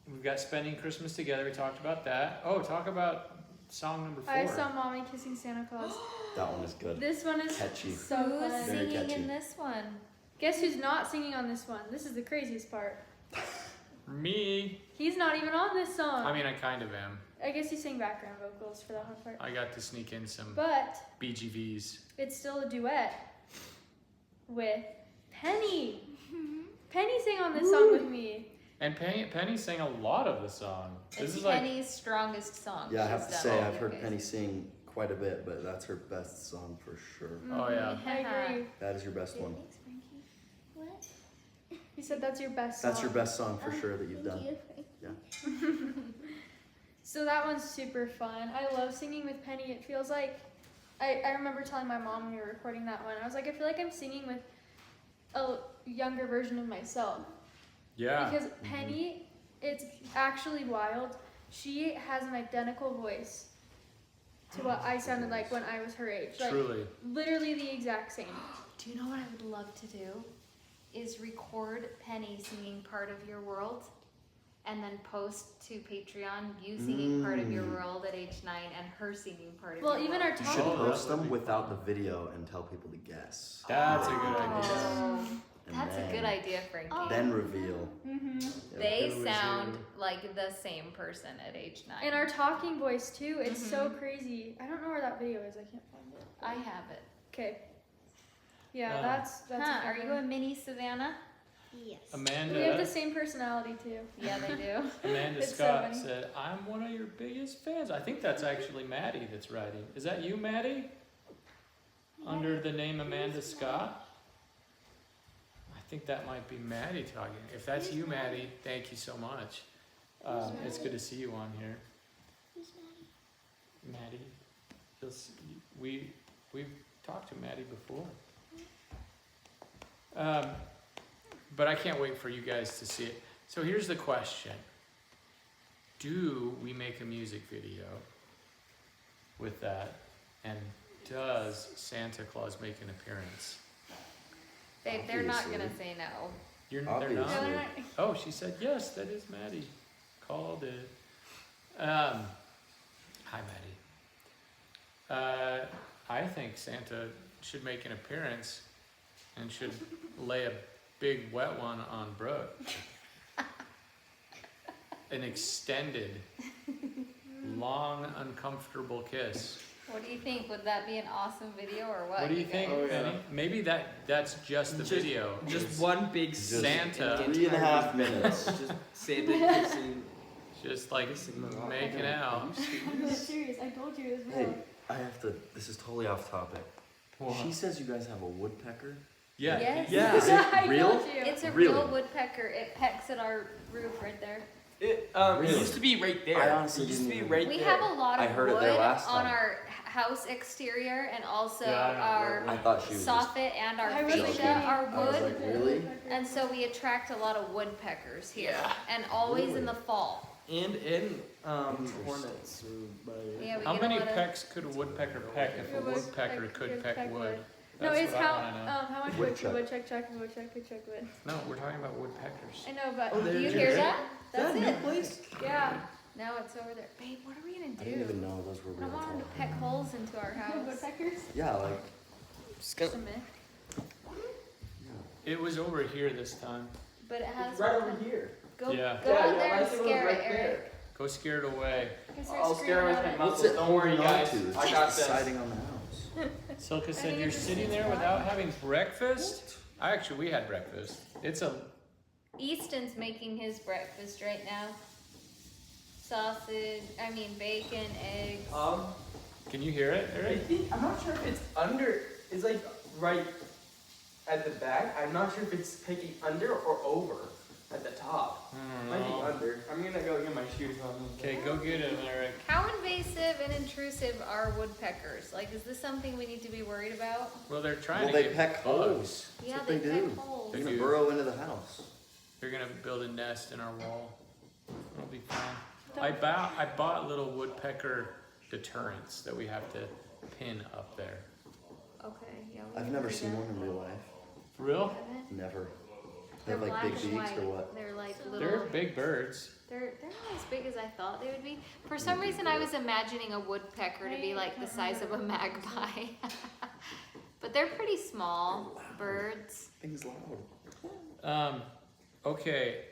[SPEAKER 3] we've got Spending Christmas Together. We talked about that. Oh, talk about song number 4.
[SPEAKER 1] I saw Mommy Kissing Santa Claus.
[SPEAKER 4] That one is good.
[SPEAKER 1] This one is
[SPEAKER 4] Catchy.
[SPEAKER 1] so
[SPEAKER 2] Who's
[SPEAKER 1] fun.
[SPEAKER 4] Very
[SPEAKER 2] singing
[SPEAKER 4] catchy.
[SPEAKER 2] in this one?
[SPEAKER 1] Guess who's not singing on this one? This is the craziest part.
[SPEAKER 3] Me.
[SPEAKER 1] He's not even on this song.
[SPEAKER 3] I mean, I kind of am.
[SPEAKER 1] I guess he sang background vocals for that one part.
[SPEAKER 3] I got to sneak in some
[SPEAKER 1] But
[SPEAKER 3] BGVs.
[SPEAKER 1] it's still a duet with Penny. Penny sang on this song with me.
[SPEAKER 3] And Penny sang a lot of the song. This
[SPEAKER 2] It's
[SPEAKER 3] is like,
[SPEAKER 2] Penny's strongest song.
[SPEAKER 4] Yeah, I have
[SPEAKER 2] she's
[SPEAKER 4] to
[SPEAKER 2] done
[SPEAKER 4] say,
[SPEAKER 2] with
[SPEAKER 4] I've
[SPEAKER 2] you
[SPEAKER 4] heard
[SPEAKER 2] guys.
[SPEAKER 4] Penny sing quite a bit, but that's her best song for sure.
[SPEAKER 3] Oh, yeah.
[SPEAKER 1] I agree.
[SPEAKER 4] That is your best one.
[SPEAKER 2] Thanks, Frankie. What?
[SPEAKER 1] He said that's your best song.
[SPEAKER 4] That's your best song for sure that you've done.
[SPEAKER 1] So that one's super fun. I love singing with Penny. It feels like I remember telling my mom when we were recording that one. I was like, I feel like I'm singing with a younger version of myself.
[SPEAKER 3] Yeah.
[SPEAKER 1] Because Penny, it's actually wild. She has an identical voice to what I sounded like when I was her age. Like,
[SPEAKER 3] Truly.
[SPEAKER 1] literally the exact same.
[SPEAKER 2] Do you know what I would love to do? Is record Penny singing Part of Your World and then post to Patreon you singing Part of Your World at age 9 and her singing Part of
[SPEAKER 1] Well,
[SPEAKER 2] Your
[SPEAKER 1] even
[SPEAKER 2] World.
[SPEAKER 1] our
[SPEAKER 4] You
[SPEAKER 1] talk.
[SPEAKER 4] should
[SPEAKER 3] Oh,
[SPEAKER 4] post
[SPEAKER 3] that would
[SPEAKER 4] them
[SPEAKER 3] be
[SPEAKER 4] without
[SPEAKER 3] fun.
[SPEAKER 4] the video and tell people to guess.
[SPEAKER 3] That's a good idea.
[SPEAKER 2] Oh,
[SPEAKER 4] And
[SPEAKER 2] that's a good idea, Frankie.
[SPEAKER 4] Then reveal.
[SPEAKER 1] Mm-hmm.
[SPEAKER 2] They
[SPEAKER 3] Who is
[SPEAKER 2] sound
[SPEAKER 3] who?
[SPEAKER 2] like the same person at age 9.
[SPEAKER 1] And our talking voice too, it's so crazy. I don't know where that video is, I can't find it.
[SPEAKER 2] I have it.
[SPEAKER 1] Okay. Yeah,
[SPEAKER 3] Um,
[SPEAKER 1] that's a
[SPEAKER 2] Huh,
[SPEAKER 1] good
[SPEAKER 2] are you
[SPEAKER 1] one.
[SPEAKER 2] a mini Savannah?
[SPEAKER 6] Yes.
[SPEAKER 1] We have the
[SPEAKER 3] Amanda,
[SPEAKER 1] same personality too.
[SPEAKER 2] Yeah, they do.
[SPEAKER 3] Amanda
[SPEAKER 1] It's so
[SPEAKER 3] Scott
[SPEAKER 1] funny.
[SPEAKER 3] said, I'm one of your biggest fans. I think that's actually Maddie that's writing. Is that you, Maddie? Under the name Amanda Scott? I think that might be Maddie talking. If that's you, Maddie, thank you so much. It's good to see you on here.
[SPEAKER 6] Who's Maddie?
[SPEAKER 3] Maddie, we've talked to Maddie before. But I can't wait for you guys to see it. So here's the question. Do we make a music video with that? And does Santa Claus make an appearance?
[SPEAKER 2] Babe, they're not
[SPEAKER 4] Obviously.
[SPEAKER 2] gonna say no.
[SPEAKER 3] They're
[SPEAKER 4] Obviously.
[SPEAKER 3] not?
[SPEAKER 1] No, they're not.
[SPEAKER 3] Oh, she said yes, that is Maddie. Called it. Hi, Maddie. I think Santa should make an appearance and should lay a big wet one on Brooke. An extended, long, uncomfortable kiss.
[SPEAKER 2] What do you think? Would that be an awesome video or what?
[SPEAKER 3] What do you think,
[SPEAKER 5] Oh, yeah.
[SPEAKER 3] Penny? Maybe that's just the video.
[SPEAKER 5] Just
[SPEAKER 3] It's
[SPEAKER 5] one big
[SPEAKER 4] Just
[SPEAKER 3] Santa.
[SPEAKER 4] 3.5 minutes.
[SPEAKER 5] Just Santa kissing.
[SPEAKER 3] just like making out.
[SPEAKER 1] I'm dead serious. I told you it was
[SPEAKER 4] Hey,
[SPEAKER 1] real.
[SPEAKER 4] I have to. This is totally off topic. She says you guys have a woodpecker.
[SPEAKER 3] Yeah.
[SPEAKER 2] Yes.
[SPEAKER 5] Yeah.
[SPEAKER 4] Is it
[SPEAKER 1] I
[SPEAKER 4] real?
[SPEAKER 1] told you.
[SPEAKER 2] It's a
[SPEAKER 4] Really?
[SPEAKER 2] real woodpecker. It pecks at our roof right there.
[SPEAKER 5] It
[SPEAKER 4] Really?
[SPEAKER 5] used to be right there.
[SPEAKER 4] I honestly
[SPEAKER 5] it used to be
[SPEAKER 4] didn't
[SPEAKER 5] right
[SPEAKER 2] We
[SPEAKER 5] there.
[SPEAKER 2] have a lot
[SPEAKER 4] I
[SPEAKER 2] of
[SPEAKER 4] heard it
[SPEAKER 2] wood
[SPEAKER 4] there last
[SPEAKER 2] on
[SPEAKER 4] time.
[SPEAKER 2] our house exterior and also
[SPEAKER 3] Yeah, I know.
[SPEAKER 2] our
[SPEAKER 4] I thought she was just.
[SPEAKER 2] soffit and our
[SPEAKER 1] I was
[SPEAKER 2] fascia
[SPEAKER 4] joking.
[SPEAKER 2] are
[SPEAKER 4] I was
[SPEAKER 2] wood.
[SPEAKER 4] like, really?
[SPEAKER 2] And so we attract a lot of woodpeckers here.
[SPEAKER 3] Yeah.
[SPEAKER 2] And always
[SPEAKER 4] Really?
[SPEAKER 2] in the fall.
[SPEAKER 5] And
[SPEAKER 4] Interesting.
[SPEAKER 5] hornets.
[SPEAKER 2] Yeah, we
[SPEAKER 3] How
[SPEAKER 2] get
[SPEAKER 3] many
[SPEAKER 2] a lot of
[SPEAKER 3] pecks could a woodpecker peck if a
[SPEAKER 1] It was
[SPEAKER 3] woodpecker
[SPEAKER 1] peck-
[SPEAKER 3] could
[SPEAKER 1] could
[SPEAKER 3] peck
[SPEAKER 1] peck
[SPEAKER 3] wood?
[SPEAKER 1] wood. No,
[SPEAKER 3] That's
[SPEAKER 1] it's
[SPEAKER 3] what
[SPEAKER 1] how
[SPEAKER 3] I wanna know.
[SPEAKER 1] how much
[SPEAKER 4] Woodchuck.
[SPEAKER 1] woodchuck could chuck wood.
[SPEAKER 3] No, we're talking about woodpeckers.
[SPEAKER 1] I know, but
[SPEAKER 5] Oh, there
[SPEAKER 2] Do you
[SPEAKER 5] it
[SPEAKER 2] hear
[SPEAKER 5] is.
[SPEAKER 2] that? That's
[SPEAKER 5] Is that a
[SPEAKER 2] it.
[SPEAKER 5] new place?
[SPEAKER 1] yeah.
[SPEAKER 2] Now it's over there. Babe, what are we gonna
[SPEAKER 4] I didn't even
[SPEAKER 2] do?
[SPEAKER 4] know those were
[SPEAKER 2] I don't
[SPEAKER 4] real.
[SPEAKER 2] want them to
[SPEAKER 4] tall.
[SPEAKER 2] peck holes into our house.
[SPEAKER 1] Woodpeckers.
[SPEAKER 4] Yeah, like.
[SPEAKER 5] Just
[SPEAKER 2] Just a myth.
[SPEAKER 3] It was over here this time.
[SPEAKER 2] But it has
[SPEAKER 5] right over here.
[SPEAKER 2] Go,
[SPEAKER 3] Yeah.
[SPEAKER 2] go
[SPEAKER 5] Yeah,
[SPEAKER 2] out
[SPEAKER 5] yeah,
[SPEAKER 2] there
[SPEAKER 5] I
[SPEAKER 2] and
[SPEAKER 5] see one
[SPEAKER 2] scare
[SPEAKER 5] right
[SPEAKER 2] it, Eric.
[SPEAKER 3] Go scare it away.
[SPEAKER 5] I'll scare with my
[SPEAKER 1] mouth.
[SPEAKER 4] What's
[SPEAKER 5] muscles.
[SPEAKER 4] it
[SPEAKER 5] Don't worry,
[SPEAKER 4] holding
[SPEAKER 5] guys.
[SPEAKER 4] on to? It's
[SPEAKER 5] I
[SPEAKER 4] just
[SPEAKER 5] got
[SPEAKER 4] the
[SPEAKER 5] this.
[SPEAKER 4] siding on the house.
[SPEAKER 3] Silka said
[SPEAKER 1] think
[SPEAKER 3] you're
[SPEAKER 1] it's just
[SPEAKER 3] sitting there without having breakfast. We had breakfast. It's a
[SPEAKER 2] Easton's making his breakfast right now. Bacon, eggs.
[SPEAKER 3] Can you hear it,
[SPEAKER 5] I
[SPEAKER 3] Eric?
[SPEAKER 5] think I'm not sure if it's under. It's like right at the back. I'm not sure if it's picking under or over at the top. Might be under. I'm gonna go get my shoes on.
[SPEAKER 3] Okay, go get him, Eric.
[SPEAKER 2] How invasive and intrusive are woodpeckers? Like, is this something we need to be worried about?
[SPEAKER 3] Well, they're trying
[SPEAKER 4] Well,
[SPEAKER 3] to
[SPEAKER 4] they
[SPEAKER 3] get
[SPEAKER 4] peck
[SPEAKER 3] bugs.
[SPEAKER 4] holes. That's
[SPEAKER 2] Yeah,
[SPEAKER 4] what
[SPEAKER 2] they
[SPEAKER 4] they
[SPEAKER 2] peck
[SPEAKER 4] do.
[SPEAKER 2] holes.
[SPEAKER 3] They
[SPEAKER 4] They're gonna
[SPEAKER 3] do.
[SPEAKER 4] burrow into the house.
[SPEAKER 3] They're gonna build a nest in our wall. It'll be fine. I bought little woodpecker deterrents that we have to pin up there.
[SPEAKER 2] Okay, yeah. we
[SPEAKER 4] I've
[SPEAKER 2] can
[SPEAKER 4] never
[SPEAKER 2] do
[SPEAKER 4] seen
[SPEAKER 2] that.
[SPEAKER 4] one in real life.
[SPEAKER 3] For real?
[SPEAKER 2] Haven't?
[SPEAKER 4] Never. They
[SPEAKER 2] They're
[SPEAKER 4] have like
[SPEAKER 2] black
[SPEAKER 4] big
[SPEAKER 2] and
[SPEAKER 4] beaks
[SPEAKER 2] white.
[SPEAKER 4] or what?
[SPEAKER 2] They're like little.
[SPEAKER 3] They're big birds.
[SPEAKER 2] They're not as big as I thought they would be. For some reason, I was imagining a woodpecker to be like the size of a magpie. But they're pretty small birds.
[SPEAKER 4] Things loud.
[SPEAKER 3] Okay.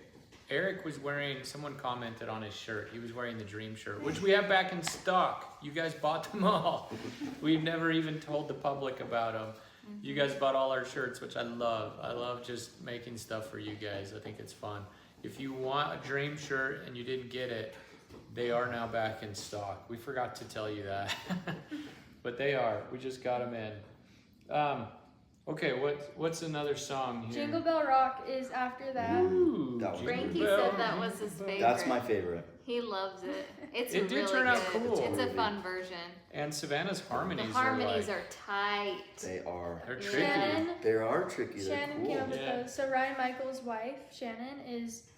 [SPEAKER 3] Eric was wearing, someone commented on his shirt. He was wearing the Dream shirt, which we have back in stock. You guys bought them all. We've never even told the public about them. You guys bought all our shirts, which I love. I love just making stuff for you guys. I think it's fun. If you want a Dream shirt and you didn't get it, they are now back in stock. We forgot to tell you that. But they are. We just got them in. Okay, what's another song here?
[SPEAKER 1] Jingle Bell Rock is after that.
[SPEAKER 3] Ooh,
[SPEAKER 4] That one.
[SPEAKER 2] Frankie
[SPEAKER 3] Jingle
[SPEAKER 2] said
[SPEAKER 3] Bell,
[SPEAKER 2] that was his favorite.
[SPEAKER 4] That's my favorite.
[SPEAKER 2] He loves it. It's
[SPEAKER 3] It did
[SPEAKER 2] really
[SPEAKER 3] turn out
[SPEAKER 2] good.
[SPEAKER 3] cool.
[SPEAKER 2] It's a fun version.
[SPEAKER 3] And Savannah's
[SPEAKER 2] The
[SPEAKER 3] harmonies
[SPEAKER 2] harmonies
[SPEAKER 3] are
[SPEAKER 2] are tight.
[SPEAKER 4] They are.
[SPEAKER 3] they're
[SPEAKER 2] Yeah.
[SPEAKER 3] tricky.
[SPEAKER 1] Shannon,
[SPEAKER 4] They are tricky. They're
[SPEAKER 1] Shannon
[SPEAKER 4] cool.
[SPEAKER 1] came up with
[SPEAKER 3] Yeah.
[SPEAKER 1] those. So Ryan Michaels' wife, Shannon, is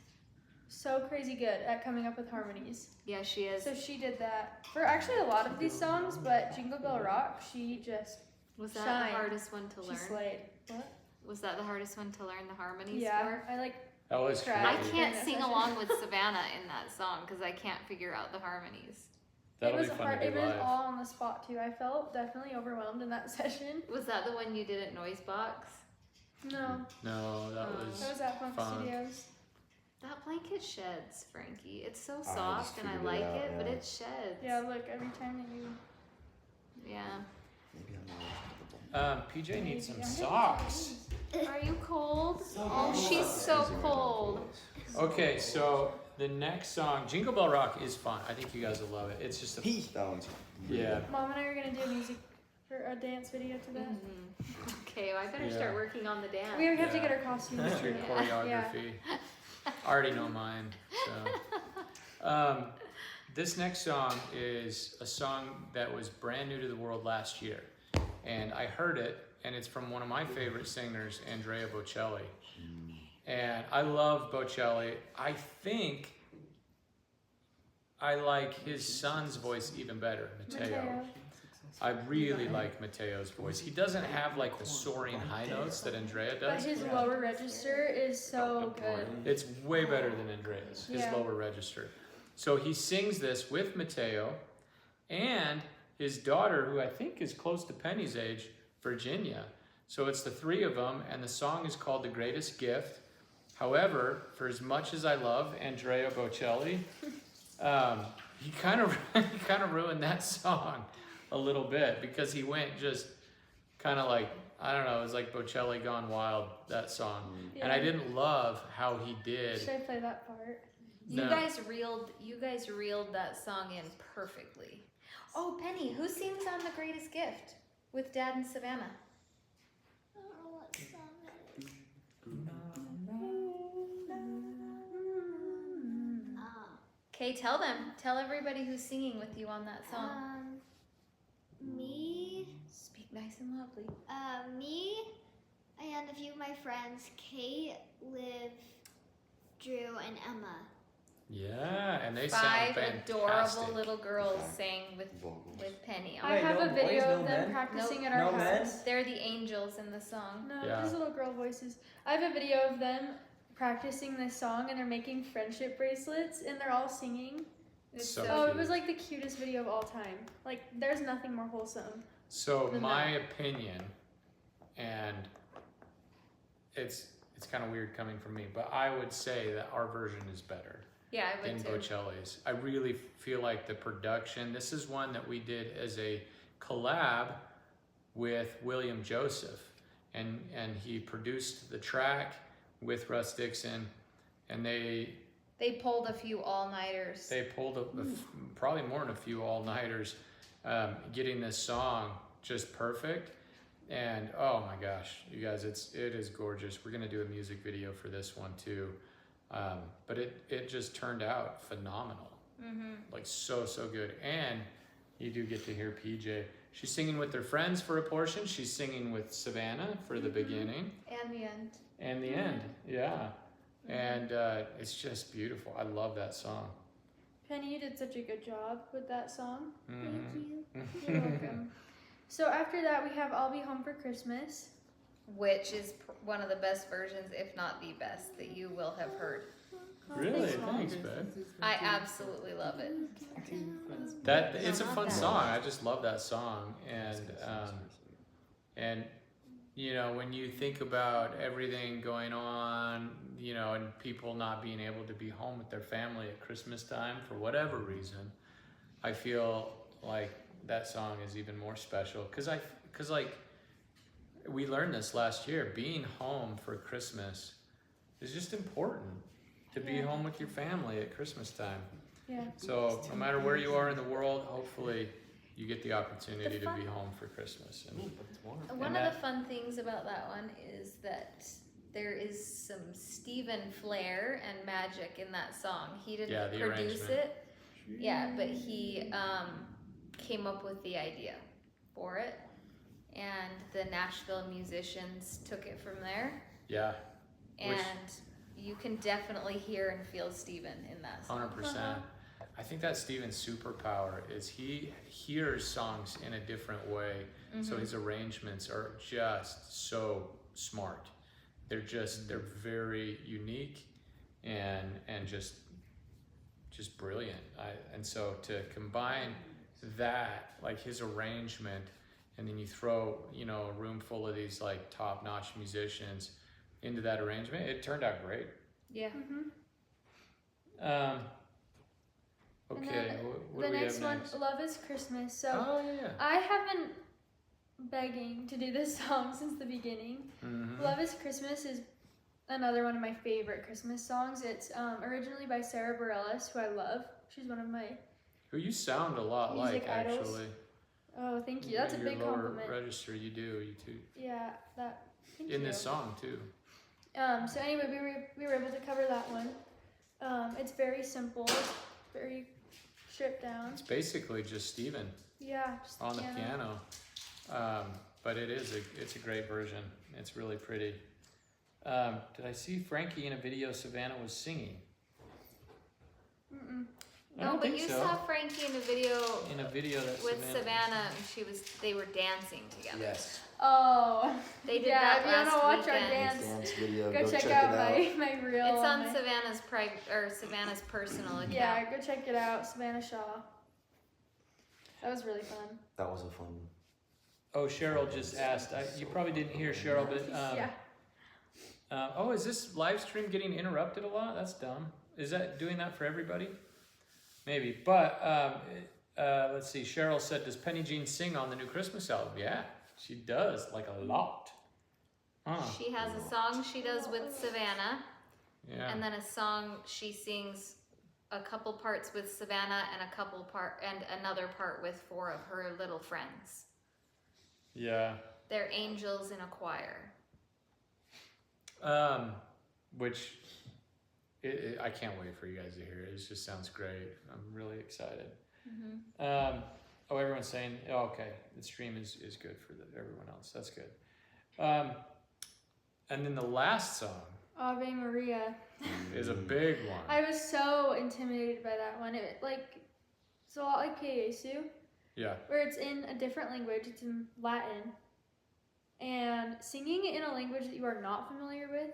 [SPEAKER 1] so crazy good at coming up with harmonies.
[SPEAKER 2] Yeah, she is.
[SPEAKER 1] So she did that for actually a lot of these songs, but Jingle Bell Rock, she
[SPEAKER 2] Was that
[SPEAKER 1] Shine.
[SPEAKER 2] the hardest one to
[SPEAKER 1] she
[SPEAKER 2] learn?
[SPEAKER 1] slayed. What?
[SPEAKER 2] Was that the hardest one to learn the harmonies
[SPEAKER 1] Yeah,
[SPEAKER 2] for?
[SPEAKER 1] I like.
[SPEAKER 3] That was
[SPEAKER 1] Tried.
[SPEAKER 2] I
[SPEAKER 3] tricky.
[SPEAKER 2] can't
[SPEAKER 1] During that
[SPEAKER 2] sing
[SPEAKER 1] session.
[SPEAKER 2] along with Savannah in that song because I can't figure out the harmonies.
[SPEAKER 3] That'll
[SPEAKER 1] it was
[SPEAKER 3] be fun
[SPEAKER 1] hard.
[SPEAKER 3] to
[SPEAKER 1] It
[SPEAKER 3] do
[SPEAKER 1] was
[SPEAKER 3] live.
[SPEAKER 1] all on the spot too. I felt definitely overwhelmed in that session.
[SPEAKER 2] Was that the one you did at Noise Box?
[SPEAKER 1] No,
[SPEAKER 3] No, that
[SPEAKER 2] Oh.
[SPEAKER 3] was.
[SPEAKER 1] that was at Funk
[SPEAKER 3] Fun.
[SPEAKER 1] Studios.
[SPEAKER 2] That blanket sheds, Frankie. It's so
[SPEAKER 4] just
[SPEAKER 2] soft and I
[SPEAKER 4] figured it
[SPEAKER 2] like
[SPEAKER 4] out,
[SPEAKER 2] it, but
[SPEAKER 4] yeah.
[SPEAKER 2] it sheds.
[SPEAKER 1] Yeah, look, every time that you.
[SPEAKER 2] Yeah.
[SPEAKER 4] Maybe I'm not
[SPEAKER 3] PJ needs some
[SPEAKER 1] Maybe.
[SPEAKER 3] socks.
[SPEAKER 2] Are you cold? Oh, she's so cold.
[SPEAKER 3] Okay, so the next song, Jingle Bell Rock, is fun. I think you guys will love it. It's just a
[SPEAKER 4] That one's.
[SPEAKER 3] yeah.
[SPEAKER 1] Mom and I are gonna do a music for a dance video to that.
[SPEAKER 2] Okay, well, I better
[SPEAKER 3] Yeah.
[SPEAKER 2] start working on the dance.
[SPEAKER 1] We have to
[SPEAKER 3] Yeah.
[SPEAKER 1] get our costumes.
[SPEAKER 3] Your
[SPEAKER 1] too.
[SPEAKER 3] choreography. I already know mine. So, this next song is a song that was brand new to the world last year, and I heard it, and it's from one of my favorite singers, Andrea Bocelli. And I love Bocelli. I think I like his son's voice even better, Matteo. I really like Matteo's voice. He doesn't have like the soaring high notes that Andrea
[SPEAKER 1] But
[SPEAKER 3] does.
[SPEAKER 1] his lower register is so good.
[SPEAKER 3] It's way better than Andrea's, his
[SPEAKER 1] Yeah.
[SPEAKER 3] lower register. So he sings this with Matteo and his daughter, who I think is close to Penny's age, Virginia. So it's the three of them, and the song is called The Greatest Gift. However, for as much as I love Andrea Bocelli, he kind of ruined that song a little bit because he went just kind of like, I don't know, it was like Bocelli Gone Wild, that song. And I
[SPEAKER 1] Yeah.
[SPEAKER 3] didn't love how he did.
[SPEAKER 1] Should I play that part?
[SPEAKER 2] You
[SPEAKER 3] No.
[SPEAKER 2] guys reeled that song in perfectly. Oh, Penny, who sings on The Greatest Gift with Dad and Savannah?
[SPEAKER 6] I don't know what song that is.
[SPEAKER 2] Okay, tell everybody who's singing with you on that song.
[SPEAKER 6] Me,
[SPEAKER 2] Speak nice and loudly.
[SPEAKER 6] me, and a few of my friends, Kate, Liv, Drew, and Emma.
[SPEAKER 3] Yeah, and they
[SPEAKER 2] Five
[SPEAKER 3] sound
[SPEAKER 2] adorable
[SPEAKER 3] fantastic.
[SPEAKER 2] little girls
[SPEAKER 4] Okay.
[SPEAKER 2] sang
[SPEAKER 4] Vocals.
[SPEAKER 2] with Penny.
[SPEAKER 1] I
[SPEAKER 5] Wait,
[SPEAKER 1] have
[SPEAKER 5] no
[SPEAKER 1] a video
[SPEAKER 5] boys,
[SPEAKER 1] of
[SPEAKER 5] no
[SPEAKER 1] them
[SPEAKER 5] men?
[SPEAKER 1] practicing at
[SPEAKER 5] No
[SPEAKER 1] our
[SPEAKER 5] men?
[SPEAKER 1] house.
[SPEAKER 2] They're the angels in the song.
[SPEAKER 1] No,
[SPEAKER 3] Yeah.
[SPEAKER 1] just little girl voices. I have a video of them practicing this song and they're making friendship bracelets and they're all singing.
[SPEAKER 2] It's
[SPEAKER 3] So
[SPEAKER 1] Oh, it
[SPEAKER 3] cute.
[SPEAKER 1] was like the cutest video of all time. Like, there's nothing more wholesome.
[SPEAKER 3] So
[SPEAKER 1] than
[SPEAKER 3] my
[SPEAKER 1] that.
[SPEAKER 3] opinion, and it's kind of weird coming from me, but I would say that our version is better
[SPEAKER 2] Yeah, I
[SPEAKER 3] than
[SPEAKER 2] would too.
[SPEAKER 3] Bocelli's. I really feel like the production. This is one that we did as a collab with William Joseph, and he produced the track with Russ Dixon, and they
[SPEAKER 2] They pulled a few all-nighters.
[SPEAKER 3] pulled probably more than a few all-nighters, getting this song just perfect. And oh my gosh, you guys, it is gorgeous. We're gonna do a music video for this one too, but it just turned out phenomenal, like so good. And you do get to hear PJ. She's singing with their friends for a portion. She's singing with Savannah for the beginning
[SPEAKER 2] And the end.
[SPEAKER 3] and the end. Yeah, and it's just beautiful. I love that song.
[SPEAKER 1] Penny, you did such a good job with that song.
[SPEAKER 3] Mhm.
[SPEAKER 6] Thank you.
[SPEAKER 1] You're welcome. So after that, we have I'll Be Home for Christmas.
[SPEAKER 2] Which is one of the best versions, if not the best, that you will have heard.
[SPEAKER 3] Really?
[SPEAKER 1] Thanks,
[SPEAKER 3] Thanks, babe.
[SPEAKER 2] I absolutely love it.
[SPEAKER 3] That it's a
[SPEAKER 2] Not
[SPEAKER 3] fun
[SPEAKER 2] that.
[SPEAKER 3] song. I just love that song, and you know, when you think about everything going on, you know, and people not being able to be home with their family at Christmas time for whatever reason, I feel like that song is even more special because like we learned this last year. Being home for Christmas is just important. To be
[SPEAKER 1] Yeah.
[SPEAKER 3] home with your family at Christmas time.
[SPEAKER 1] Yeah.
[SPEAKER 3] So no matter where you are in the world, hopefully you get the opportunity to be home for Christmas. And
[SPEAKER 4] But it's warm.
[SPEAKER 2] One
[SPEAKER 3] And
[SPEAKER 2] of the fun things about that one is that there is some Stephen flair and magic in that song. He didn't
[SPEAKER 3] Yeah, the
[SPEAKER 2] produce
[SPEAKER 3] arrangement.
[SPEAKER 2] it. Yeah, but he came up with the idea for it. And the Nashville musicians took it from there.
[SPEAKER 3] yeah,
[SPEAKER 2] And you can definitely hear and feel Stephen in that song.
[SPEAKER 3] 100%. I think that's Steven's superpower is he hears songs in a different way. So his arrangements are just so smart. They're very unique and just brilliant. And so to combine that, like his arrangement, and then you throw, a room full of these like top-notch musicians into that arrangement, it turned out great.
[SPEAKER 2] Yeah.
[SPEAKER 3] Okay,
[SPEAKER 1] then
[SPEAKER 3] what
[SPEAKER 1] the
[SPEAKER 3] do we
[SPEAKER 1] next
[SPEAKER 3] have
[SPEAKER 1] one,
[SPEAKER 3] next?
[SPEAKER 1] Love is Christmas. So
[SPEAKER 3] Oh yeah.
[SPEAKER 1] I have been begging to do this song since the beginning.
[SPEAKER 3] Mhm.
[SPEAKER 1] Love is Christmas is another one of my favorite Christmas songs. It's originally by Sarah Bareilles, who I love. She's one of my,
[SPEAKER 3] Who you sound a lot
[SPEAKER 1] Music
[SPEAKER 3] like
[SPEAKER 1] idols.
[SPEAKER 3] actually.
[SPEAKER 1] oh, thank you. That's a
[SPEAKER 3] Your
[SPEAKER 1] big
[SPEAKER 3] lower
[SPEAKER 1] compliment.
[SPEAKER 3] register, you do. You too.
[SPEAKER 1] Yeah, thank
[SPEAKER 3] In
[SPEAKER 1] you.
[SPEAKER 3] this song too.
[SPEAKER 1] So anyway, we were able to cover that one. It's very simple, it's very stripped down.
[SPEAKER 3] It's basically just Steven
[SPEAKER 1] Yeah, just
[SPEAKER 3] on the piano. But it's a great version. It's really pretty. Did I see Frankie in a video Savannah was singing?
[SPEAKER 1] Mm-mm.
[SPEAKER 3] I
[SPEAKER 2] No,
[SPEAKER 3] don't
[SPEAKER 2] but
[SPEAKER 3] think
[SPEAKER 2] you
[SPEAKER 3] so.
[SPEAKER 2] saw Frankie in a video
[SPEAKER 3] In a video that
[SPEAKER 2] with Savannah, and they were dancing together.
[SPEAKER 4] Yes.
[SPEAKER 1] Oh,
[SPEAKER 2] They did
[SPEAKER 1] yeah,
[SPEAKER 2] that
[SPEAKER 1] if you wanna
[SPEAKER 2] last
[SPEAKER 1] watch our
[SPEAKER 2] weekend.
[SPEAKER 1] dance,
[SPEAKER 4] Dance video.
[SPEAKER 1] go check
[SPEAKER 4] it
[SPEAKER 1] out my reel.
[SPEAKER 2] It's on
[SPEAKER 1] my-
[SPEAKER 2] Savannah's personal account.
[SPEAKER 1] Yeah, go check it out, Savannah Shaw. That was really fun.
[SPEAKER 4] That was a fun.
[SPEAKER 3] Oh, Cheryl just asked. You probably didn't hear Cheryl, but
[SPEAKER 1] Yeah.
[SPEAKER 3] is this live stream getting interrupted a lot? That's dumb. Is that doing that for everybody? Maybe. But let's see. Cheryl said, "Does Penny Jean sing on the new Christmas album?" Yeah, she does, like a lot. Huh.
[SPEAKER 2] She has a song she does with Savannah,
[SPEAKER 3] Yeah.
[SPEAKER 2] and then a song she sings a couple parts with Savannah and another part with 4 of her little friends.
[SPEAKER 3] Yeah.
[SPEAKER 2] They're angels in a choir.
[SPEAKER 3] Which I can't wait for you guys to hear it. It just sounds great. I'm really excited. Everyone's saying, okay, the stream is good for everyone else. That's good. And then the last song
[SPEAKER 1] Ave Maria.
[SPEAKER 3] is a big one.
[SPEAKER 1] I was so intimidated by that one. It's a lot like Piesu,
[SPEAKER 3] Yeah.
[SPEAKER 1] where it's in a different language. It's in Latin. And singing it in a language that you are not familiar with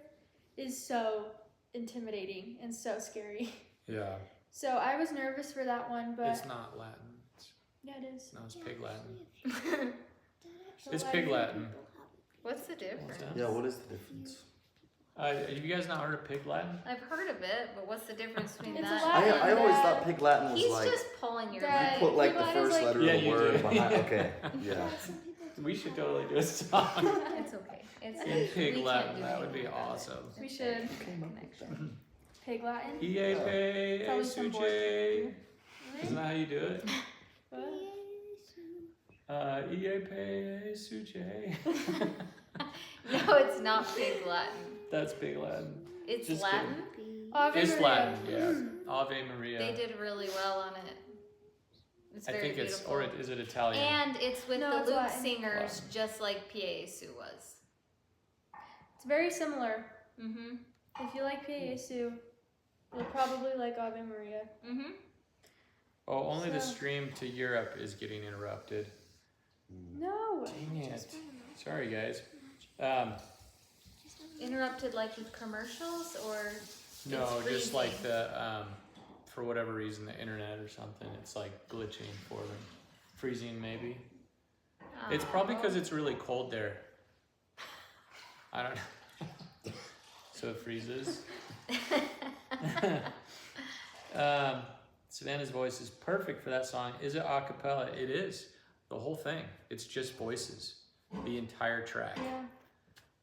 [SPEAKER 1] is so intimidating and so scary.
[SPEAKER 3] Yeah.
[SPEAKER 1] So I was nervous for that one, but
[SPEAKER 3] It's not Latin.
[SPEAKER 1] yeah, it is.
[SPEAKER 3] No, it's Pig Latin.
[SPEAKER 1] So
[SPEAKER 3] It's Pig Latin.
[SPEAKER 2] What's the difference?
[SPEAKER 3] What's that?
[SPEAKER 4] Yeah, what is the difference?
[SPEAKER 3] Have you guys not heard of Pig Latin?
[SPEAKER 2] I've heard of it, but what's the difference between
[SPEAKER 1] It's a
[SPEAKER 2] that?
[SPEAKER 1] Latin.
[SPEAKER 4] I always
[SPEAKER 1] Dad.
[SPEAKER 4] thought Pig Latin was
[SPEAKER 2] He's
[SPEAKER 4] like
[SPEAKER 2] just pulling your
[SPEAKER 1] Dad.
[SPEAKER 4] you put like
[SPEAKER 1] Pig
[SPEAKER 4] the
[SPEAKER 1] Latin is
[SPEAKER 4] first
[SPEAKER 1] like-
[SPEAKER 4] letter
[SPEAKER 3] Yeah,
[SPEAKER 4] of the
[SPEAKER 3] you
[SPEAKER 4] word
[SPEAKER 3] do.
[SPEAKER 4] behind. Okay, yeah.
[SPEAKER 3] We should totally do a song
[SPEAKER 2] It's okay. It's
[SPEAKER 3] in Pig
[SPEAKER 2] we
[SPEAKER 3] Latin.
[SPEAKER 2] can't do
[SPEAKER 3] That would be
[SPEAKER 2] anything about it.
[SPEAKER 3] awesome.
[SPEAKER 1] We
[SPEAKER 2] It's
[SPEAKER 1] should.
[SPEAKER 2] a connection.
[SPEAKER 1] Pig Latin.
[SPEAKER 3] Iepe
[SPEAKER 1] Probably some board.
[SPEAKER 3] suje. Isn't that how you do it?
[SPEAKER 1] What?
[SPEAKER 3] Iepe suje.
[SPEAKER 2] No, it's not Pig Latin.
[SPEAKER 3] That's Pig Latin.
[SPEAKER 2] It's
[SPEAKER 3] Just
[SPEAKER 2] Latin.
[SPEAKER 1] Ave
[SPEAKER 3] It's
[SPEAKER 1] Maria.
[SPEAKER 3] Latin, yeah. Ave Maria.
[SPEAKER 2] They did really well on it. It's
[SPEAKER 3] I
[SPEAKER 2] very
[SPEAKER 3] think
[SPEAKER 2] beautiful.
[SPEAKER 3] is it Italian?
[SPEAKER 2] And it's with
[SPEAKER 1] No,
[SPEAKER 2] the
[SPEAKER 1] it's
[SPEAKER 2] Luke
[SPEAKER 1] Latin.
[SPEAKER 2] singers, just like Piesu was.
[SPEAKER 1] It's very similar.
[SPEAKER 2] Mm-hmm.
[SPEAKER 1] If you like Piesu, you'll probably like Ave Maria.
[SPEAKER 2] Mm-hmm.
[SPEAKER 3] Oh, only the
[SPEAKER 1] So-
[SPEAKER 3] stream to Europe is getting interrupted.
[SPEAKER 1] No.
[SPEAKER 3] Dang it. Sorry, guys.
[SPEAKER 2] Interrupted like with commercials or
[SPEAKER 3] No,
[SPEAKER 2] It's
[SPEAKER 3] just like
[SPEAKER 2] freezing.
[SPEAKER 3] the, for whatever reason, the internet or something, it's like glitching for them. Freezing, maybe. It's probably because it's really cold there. I don't know. So it freezes. Savannah's voice is perfect for that song. Is it a cappella? It is. The whole thing. It's just voices. The entire track.
[SPEAKER 1] Yeah.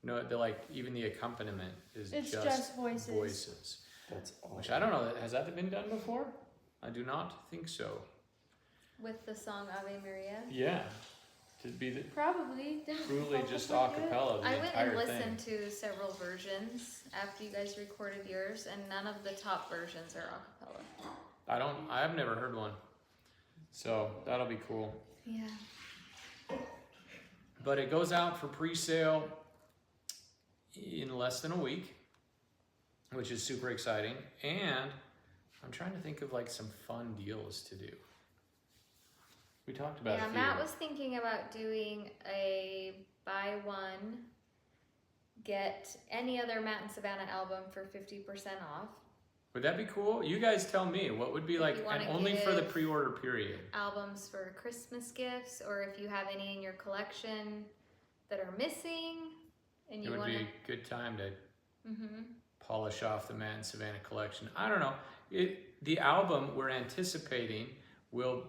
[SPEAKER 3] No, even the accompaniment is
[SPEAKER 1] It's just voices.
[SPEAKER 4] That's awesome.
[SPEAKER 3] Which I don't know. Has that been done before? I do not think so.
[SPEAKER 2] with the song Ave Maria.
[SPEAKER 3] Yeah. To be the
[SPEAKER 1] Probably. Didn't
[SPEAKER 3] truly
[SPEAKER 1] focus
[SPEAKER 3] just
[SPEAKER 1] on
[SPEAKER 3] a
[SPEAKER 1] it.
[SPEAKER 3] cappella the
[SPEAKER 2] I went
[SPEAKER 3] entire
[SPEAKER 2] and
[SPEAKER 3] thing.
[SPEAKER 2] listened to several versions after you guys recorded yours, and none of the top versions are a cappella.
[SPEAKER 3] I've never heard one. So that'll be cool.
[SPEAKER 2] Yeah.
[SPEAKER 3] But it goes out for pre-sale in less than a week, which is super exciting. And I'm trying to think of like some fun deals to do. We talked about
[SPEAKER 2] Yeah,
[SPEAKER 3] a few.
[SPEAKER 2] Matt was thinking about doing a buy one, get any other Matt and Savannah album for 50% off.
[SPEAKER 3] Would that be cool? You guys tell me what would be
[SPEAKER 2] If
[SPEAKER 3] like,
[SPEAKER 2] you
[SPEAKER 3] and
[SPEAKER 2] wanna
[SPEAKER 3] only for the
[SPEAKER 2] give-
[SPEAKER 3] pre-order period.
[SPEAKER 2] Albums for Christmas gifts, or if you have any in your collection that are missing and
[SPEAKER 3] It
[SPEAKER 2] you
[SPEAKER 3] would
[SPEAKER 2] want
[SPEAKER 3] be
[SPEAKER 2] to.
[SPEAKER 3] a good time to
[SPEAKER 2] Mm-hmm.
[SPEAKER 3] polish off the Matt and Savannah collection. I don't know. The album we're anticipating will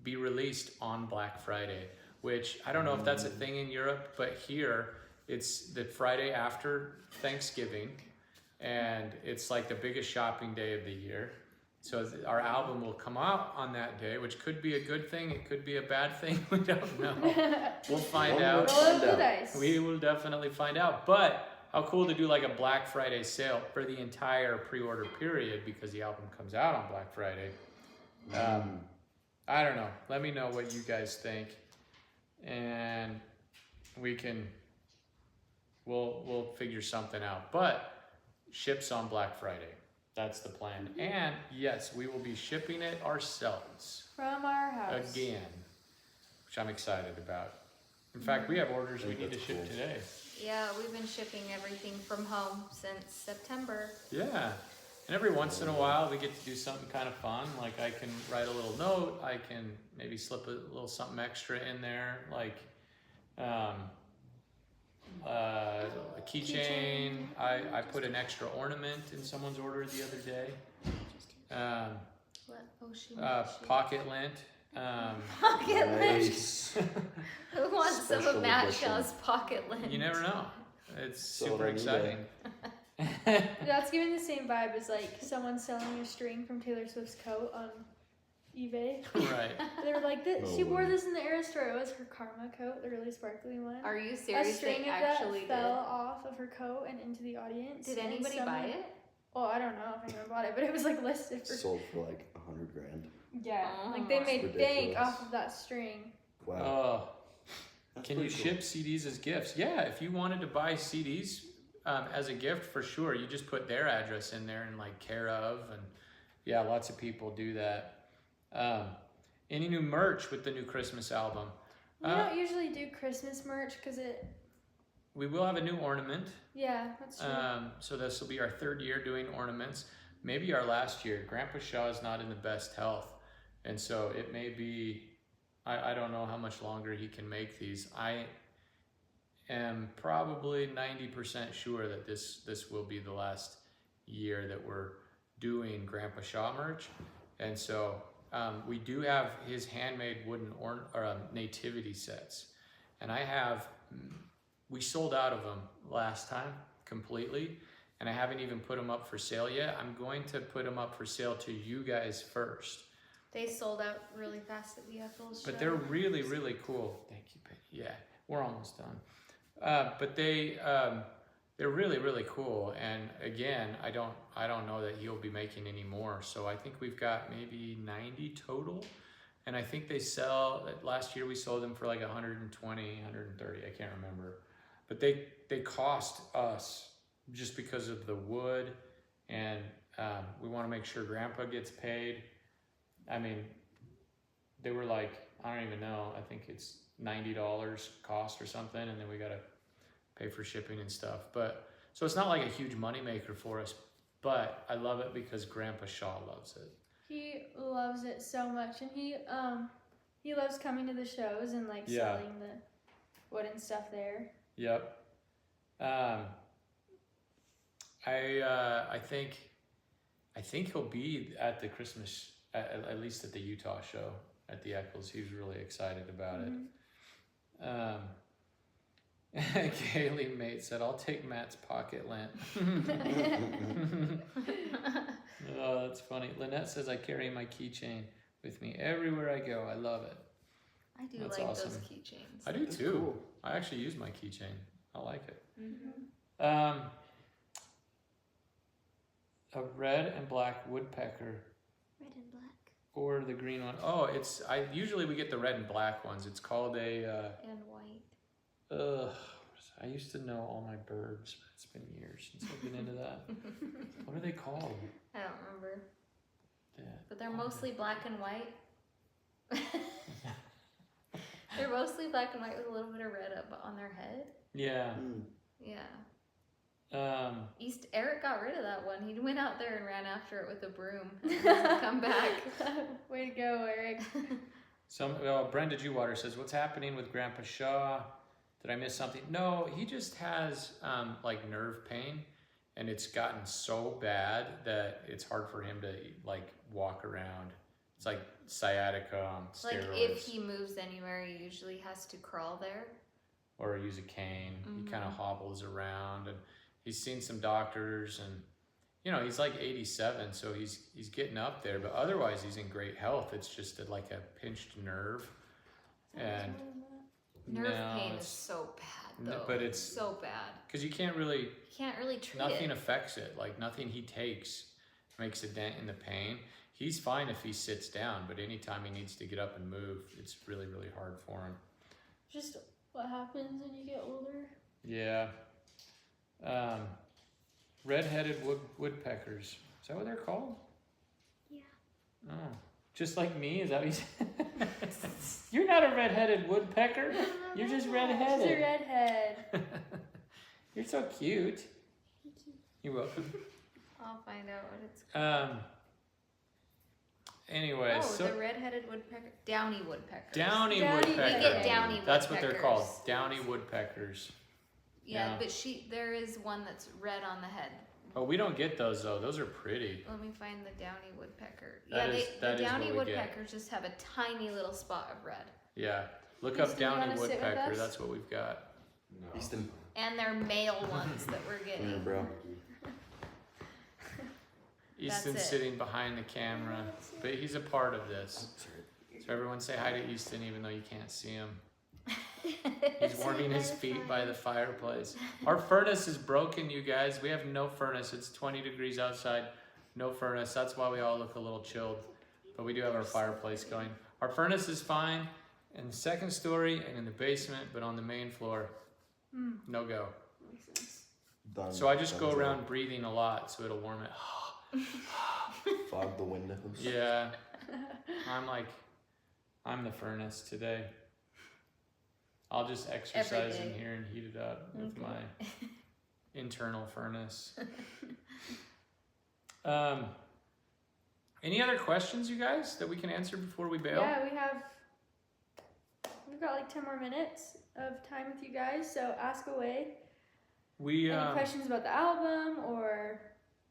[SPEAKER 3] be released on Black Friday, which I don't know if that's a thing in Europe, but here it's the Friday after Thanksgiving, and it's like the biggest shopping day of the year. So our album will come out on that day, which could be a good thing. It could be a bad thing. We don't know. We'll find out.
[SPEAKER 1] Roll of the dice.
[SPEAKER 3] We will definitely find out. But how cool to do like a Black Friday sale for the entire pre-order period, because the album comes out on Black Friday. I don't know. Let me know what you guys think, and we'll figure something out. But ships on Black Friday. That's the plan. And yes, we will be shipping it ourselves
[SPEAKER 1] From our house.
[SPEAKER 3] again, which I'm excited about. In fact, we have orders we need to
[SPEAKER 4] That's
[SPEAKER 3] ship
[SPEAKER 4] cool.
[SPEAKER 3] today.
[SPEAKER 2] Yeah, we've been shipping everything from home since September.
[SPEAKER 3] Yeah. And every once in a while, we get to do something kind of fun. Like I can write a little note. I can maybe slip a little something extra in there, like a keychain. I put an extra ornament in someone's order the other day.
[SPEAKER 2] What? Oh, she.
[SPEAKER 3] Pocket lint.
[SPEAKER 2] Pocket lint.
[SPEAKER 4] Nice.
[SPEAKER 2] Who wants some
[SPEAKER 4] Special
[SPEAKER 2] of Matt
[SPEAKER 4] edition.
[SPEAKER 2] Shaw's pocket lint?
[SPEAKER 3] You never know. It's
[SPEAKER 4] So
[SPEAKER 3] super
[SPEAKER 4] on eBay.
[SPEAKER 3] exciting.
[SPEAKER 1] That's giving the same vibe as like someone selling a string from Taylor Swift's coat on eBay.
[SPEAKER 3] Right.
[SPEAKER 1] They were like,
[SPEAKER 4] No
[SPEAKER 1] she wore
[SPEAKER 4] way.
[SPEAKER 1] this in the Eras store. It was her Karma coat, the really sparkly one.
[SPEAKER 2] Are you
[SPEAKER 1] A
[SPEAKER 2] serious?
[SPEAKER 1] string
[SPEAKER 2] They
[SPEAKER 1] of
[SPEAKER 2] actually
[SPEAKER 1] that fell
[SPEAKER 2] did.
[SPEAKER 1] off of her coat and into the audience.
[SPEAKER 2] Did
[SPEAKER 1] and
[SPEAKER 2] anybody
[SPEAKER 1] someone-
[SPEAKER 2] buy it?
[SPEAKER 1] Well, I don't know if anyone bought it, but it was like listed for.
[SPEAKER 4] Sold for like $100,000.
[SPEAKER 1] Yeah,
[SPEAKER 2] Oh.
[SPEAKER 1] like they
[SPEAKER 2] That's
[SPEAKER 1] made bank
[SPEAKER 4] ridiculous.
[SPEAKER 1] off of that string.
[SPEAKER 4] Wow.
[SPEAKER 3] Oh.
[SPEAKER 4] That's
[SPEAKER 3] Can you
[SPEAKER 4] pretty cool.
[SPEAKER 3] ship CDs as gifts? Yeah, if you wanted to buy CDs as a gift, for sure. You just put their address in there and like care of, and yeah, lots of people do that. Any new merch with the new Christmas album?
[SPEAKER 1] We don't usually do Christmas merch because it.
[SPEAKER 3] We will have a new ornament.
[SPEAKER 1] Yeah, that's true.
[SPEAKER 3] So this will be our third year doing ornaments. Maybe our last year. Grandpa Shaw is not in the best health, and so it may be. I don't know how much longer he can make these. I am probably 90% sure that this will be the last year that we're doing Grandpa Shaw merch, and so we do have his handmade wooden nativity sets, and we sold out of them last time completely, and I haven't even put them up for sale yet. I'm going to put them up for sale to you guys first.
[SPEAKER 2] They sold out really fast at the Ethel's show.
[SPEAKER 3] But they're really, really cool. Thank you, Penny. Yeah, we're almost done. But they're really, really cool. And again, I don't know that he'll be making any more. So I think we've got maybe 90 total. And I think they sell, last year we sold them for like 120, 130, I can't remember. But they cost us just because of the wood, and we want to make sure Grandpa gets paid. I mean, they were like, I don't even know, I think it's $90 cost or something, and then we got to pay for shipping and stuff. But so it's not like a huge moneymaker for us, but I love it because Grandpa Shaw loves it.
[SPEAKER 1] He loves it so much, and he loves coming to the shows and like
[SPEAKER 3] Yeah.
[SPEAKER 1] selling the wooden stuff there.
[SPEAKER 3] Yep. I think he'll be at the Christmas, at least at the Utah show at the Eccles. He's really excited about it. Kaylee Mate said, "I'll take Matt's pocket lint." Oh, that's funny. Lynette says, "I carry my keychain with me everywhere I go. I love it.
[SPEAKER 2] I do
[SPEAKER 3] That's
[SPEAKER 2] like
[SPEAKER 3] awesome.
[SPEAKER 2] those keychains.
[SPEAKER 3] I do
[SPEAKER 4] That's
[SPEAKER 3] too.
[SPEAKER 4] cool.
[SPEAKER 3] I actually use my keychain. I like it.
[SPEAKER 2] Mm-hmm.
[SPEAKER 3] A red and black woodpecker
[SPEAKER 6] Red and black.
[SPEAKER 3] or the green one. Oh, usually we get the red and black ones. It's called a,
[SPEAKER 2] And white.
[SPEAKER 3] I used to know all my birds, but it's been years since I've been into that. What are they called?
[SPEAKER 2] I don't remember.
[SPEAKER 3] Yeah.
[SPEAKER 2] But they're mostly black and white. They're mostly black and white with a little bit of red up on their head.
[SPEAKER 3] Yeah.
[SPEAKER 2] Yeah.
[SPEAKER 3] Um,
[SPEAKER 2] Eric got rid of that one. He went out there and ran after it with a broom and didn't come back.
[SPEAKER 1] Way to go, Eric.
[SPEAKER 3] Brenda Jewwater says, "What's happening with Grandpa Shaw? Did I miss something?" No, he just has like nerve pain, and it's gotten so bad that it's hard for him to like walk around. It's like sciatica on steroids.
[SPEAKER 2] Like if he moves anywhere, he usually has to crawl there.
[SPEAKER 3] Or use a cane.
[SPEAKER 2] Mhm.
[SPEAKER 3] He kind of hobbles around, and he's seen some doctors, and you know he's like 87, so he's getting up there. But otherwise, he's in great health. It's just like a pinched nerve, and
[SPEAKER 2] Nerve
[SPEAKER 3] no,
[SPEAKER 2] pain is
[SPEAKER 3] it's-
[SPEAKER 2] so bad,
[SPEAKER 3] No,
[SPEAKER 2] though.
[SPEAKER 3] but it's-
[SPEAKER 2] so bad.
[SPEAKER 3] because you can't really.
[SPEAKER 2] You can't really treat
[SPEAKER 3] Nothing
[SPEAKER 2] it.
[SPEAKER 3] affects it. Like nothing he takes makes a dent in the pain. He's fine if he sits down, but anytime he needs to get up and move, it's really, really hard for him.
[SPEAKER 1] Just what happens when you get older.
[SPEAKER 3] Yeah. Red-headed woodpeckers. Is that what they're called?
[SPEAKER 6] Yeah.
[SPEAKER 3] Oh, just like me? Is that what you said? You're not a red-headed woodpecker. You're just
[SPEAKER 1] She's a
[SPEAKER 3] red-headed.
[SPEAKER 1] redhead.
[SPEAKER 3] You're so cute. You're welcome.
[SPEAKER 2] I'll find out what it's called.
[SPEAKER 3] Anyway,
[SPEAKER 2] Oh,
[SPEAKER 3] so
[SPEAKER 2] the red-headed woodpecker. Downy woodpeckers.
[SPEAKER 3] downy
[SPEAKER 1] Downy-
[SPEAKER 3] woodpecker.
[SPEAKER 2] We get downy woodpeckers.
[SPEAKER 3] That's what they're called. Downy woodpeckers.
[SPEAKER 2] Yeah,
[SPEAKER 3] Yeah.
[SPEAKER 2] but there is one that's red on the head.
[SPEAKER 3] Oh, we don't get those though. Those are pretty.
[SPEAKER 2] Let me find the downy woodpecker.
[SPEAKER 3] That is-
[SPEAKER 2] the
[SPEAKER 3] that is
[SPEAKER 2] downy
[SPEAKER 3] what we get.
[SPEAKER 2] woodpeckers just have a tiny little spot of red.
[SPEAKER 3] Yeah. Look
[SPEAKER 1] Easton,
[SPEAKER 3] up
[SPEAKER 1] you
[SPEAKER 3] downy
[SPEAKER 1] wanna sit with
[SPEAKER 3] woodpecker.
[SPEAKER 1] us?
[SPEAKER 3] That's what we've got.
[SPEAKER 4] No. Easton,
[SPEAKER 2] And they're male ones that we're
[SPEAKER 4] come here,
[SPEAKER 2] getting.
[SPEAKER 4] bro.
[SPEAKER 3] Easton's
[SPEAKER 2] it.
[SPEAKER 3] sitting behind the camera, but he's a part of this.
[SPEAKER 4] Sorry.
[SPEAKER 3] So everyone say hi to Easton, even though you can't see him. He's warming his feet by the fireplace. Our furnace is broken, you guys. We have no furnace. It's 20 degrees outside. No furnace. That's why we all look a little chilled. But we do have our fireplace going. Our furnace is fine in the second story and in the basement, but on the main floor, no go.
[SPEAKER 1] Makes sense.
[SPEAKER 4] Done.
[SPEAKER 3] So I just go
[SPEAKER 4] Done.
[SPEAKER 3] around breathing a lot so it'll warm it.
[SPEAKER 4] Fog the windows.
[SPEAKER 3] Yeah. I'm the furnace today. I'll just exercise in
[SPEAKER 2] day.
[SPEAKER 3] here and heat it up with
[SPEAKER 2] Okay.
[SPEAKER 3] my internal furnace. Any other questions, you guys, that we can answer before we bail?
[SPEAKER 1] Yeah, we've got like 10 more minutes of time with you guys, so ask away.
[SPEAKER 3] We
[SPEAKER 1] Any questions about the album or